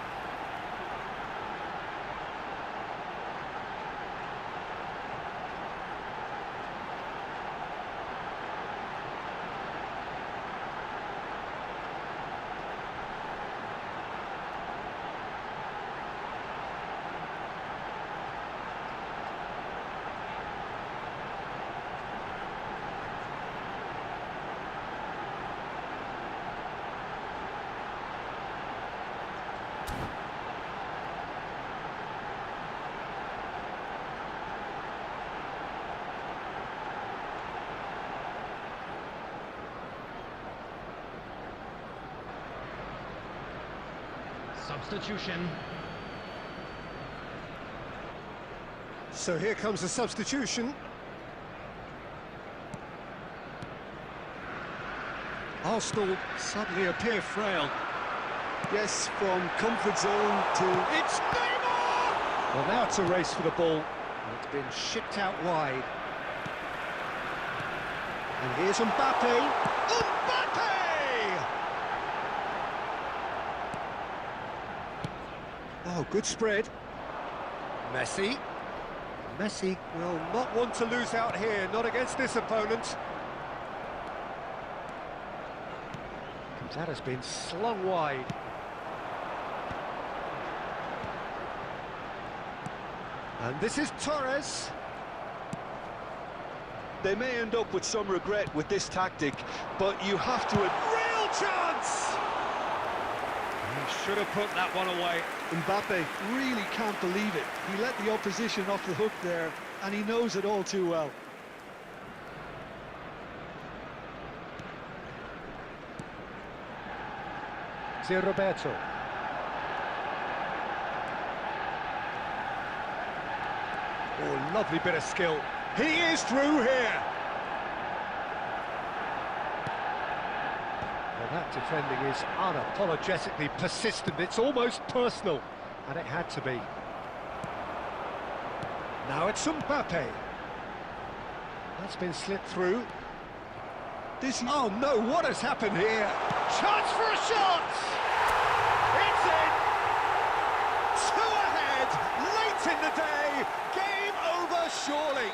[SPEAKER 2] Substitution.
[SPEAKER 1] So here comes the substitution. Arsenal suddenly appear frail.
[SPEAKER 3] Yes, from comfort zone to...
[SPEAKER 1] It's Neymar! Well, now it's a race for the ball. It's been shipped out wide. And here's Mbappe. Mbappe! Oh, good spread. Messi. Messi will not want to lose out here, not against this opponent. That has been slung wide. And this is Torres.
[SPEAKER 3] They may end up with some regret with this tactic, but you have to...
[SPEAKER 1] Real chance! He should have put that one away.
[SPEAKER 3] Mbappe really can't believe it. He let the opposition off the hook there, and he knows it all too well.
[SPEAKER 1] Roberto. Oh, lovely bit of skill. He is through here. Well, that defending is unapologetically persistent. It's almost personal, and it had to be. Now it's Mbappe. That's been slipped through.
[SPEAKER 3] This
[SPEAKER 1] Oh no, what has happened here?
[SPEAKER 5] Chance for a shot! It's in! Two ahead, late in the day, game over surely.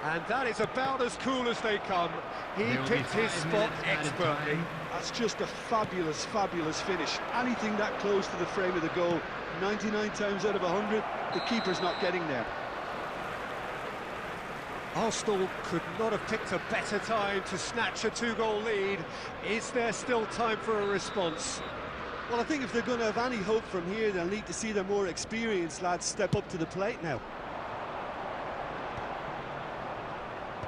[SPEAKER 1] And that is about as cool as they come. He
[SPEAKER 2] There will be
[SPEAKER 1] picked his
[SPEAKER 2] 5
[SPEAKER 1] spot
[SPEAKER 2] minutes added
[SPEAKER 1] expertly.
[SPEAKER 2] time.
[SPEAKER 3] That's just a fabulous, fabulous finish. Anything that close to the frame of the goal, 99 times out of 100, the keeper's not getting there.
[SPEAKER 1] Arsenal could not have picked a better time to snatch a two-goal lead. Is there still time for a response?
[SPEAKER 4] Well, I think if they're going to have any hope from here, they'll need to see their more experienced lads step up to the plate now.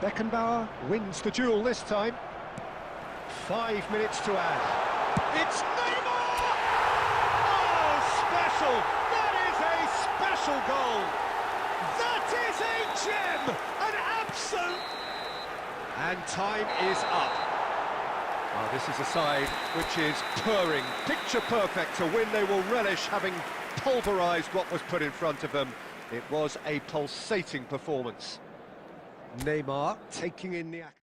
[SPEAKER 1] Beckenbauer wins the duel this time. 5 minutes to add.
[SPEAKER 5] It's Neymar! Oh, special! That is a special goal! That is a gem! An absolute...
[SPEAKER 1] And time is up. Oh, this is a side which is purring, picture perfect to win. They will relish having pulverised what was put in front of them. It was a pulsating performance. Neymar taking in the action.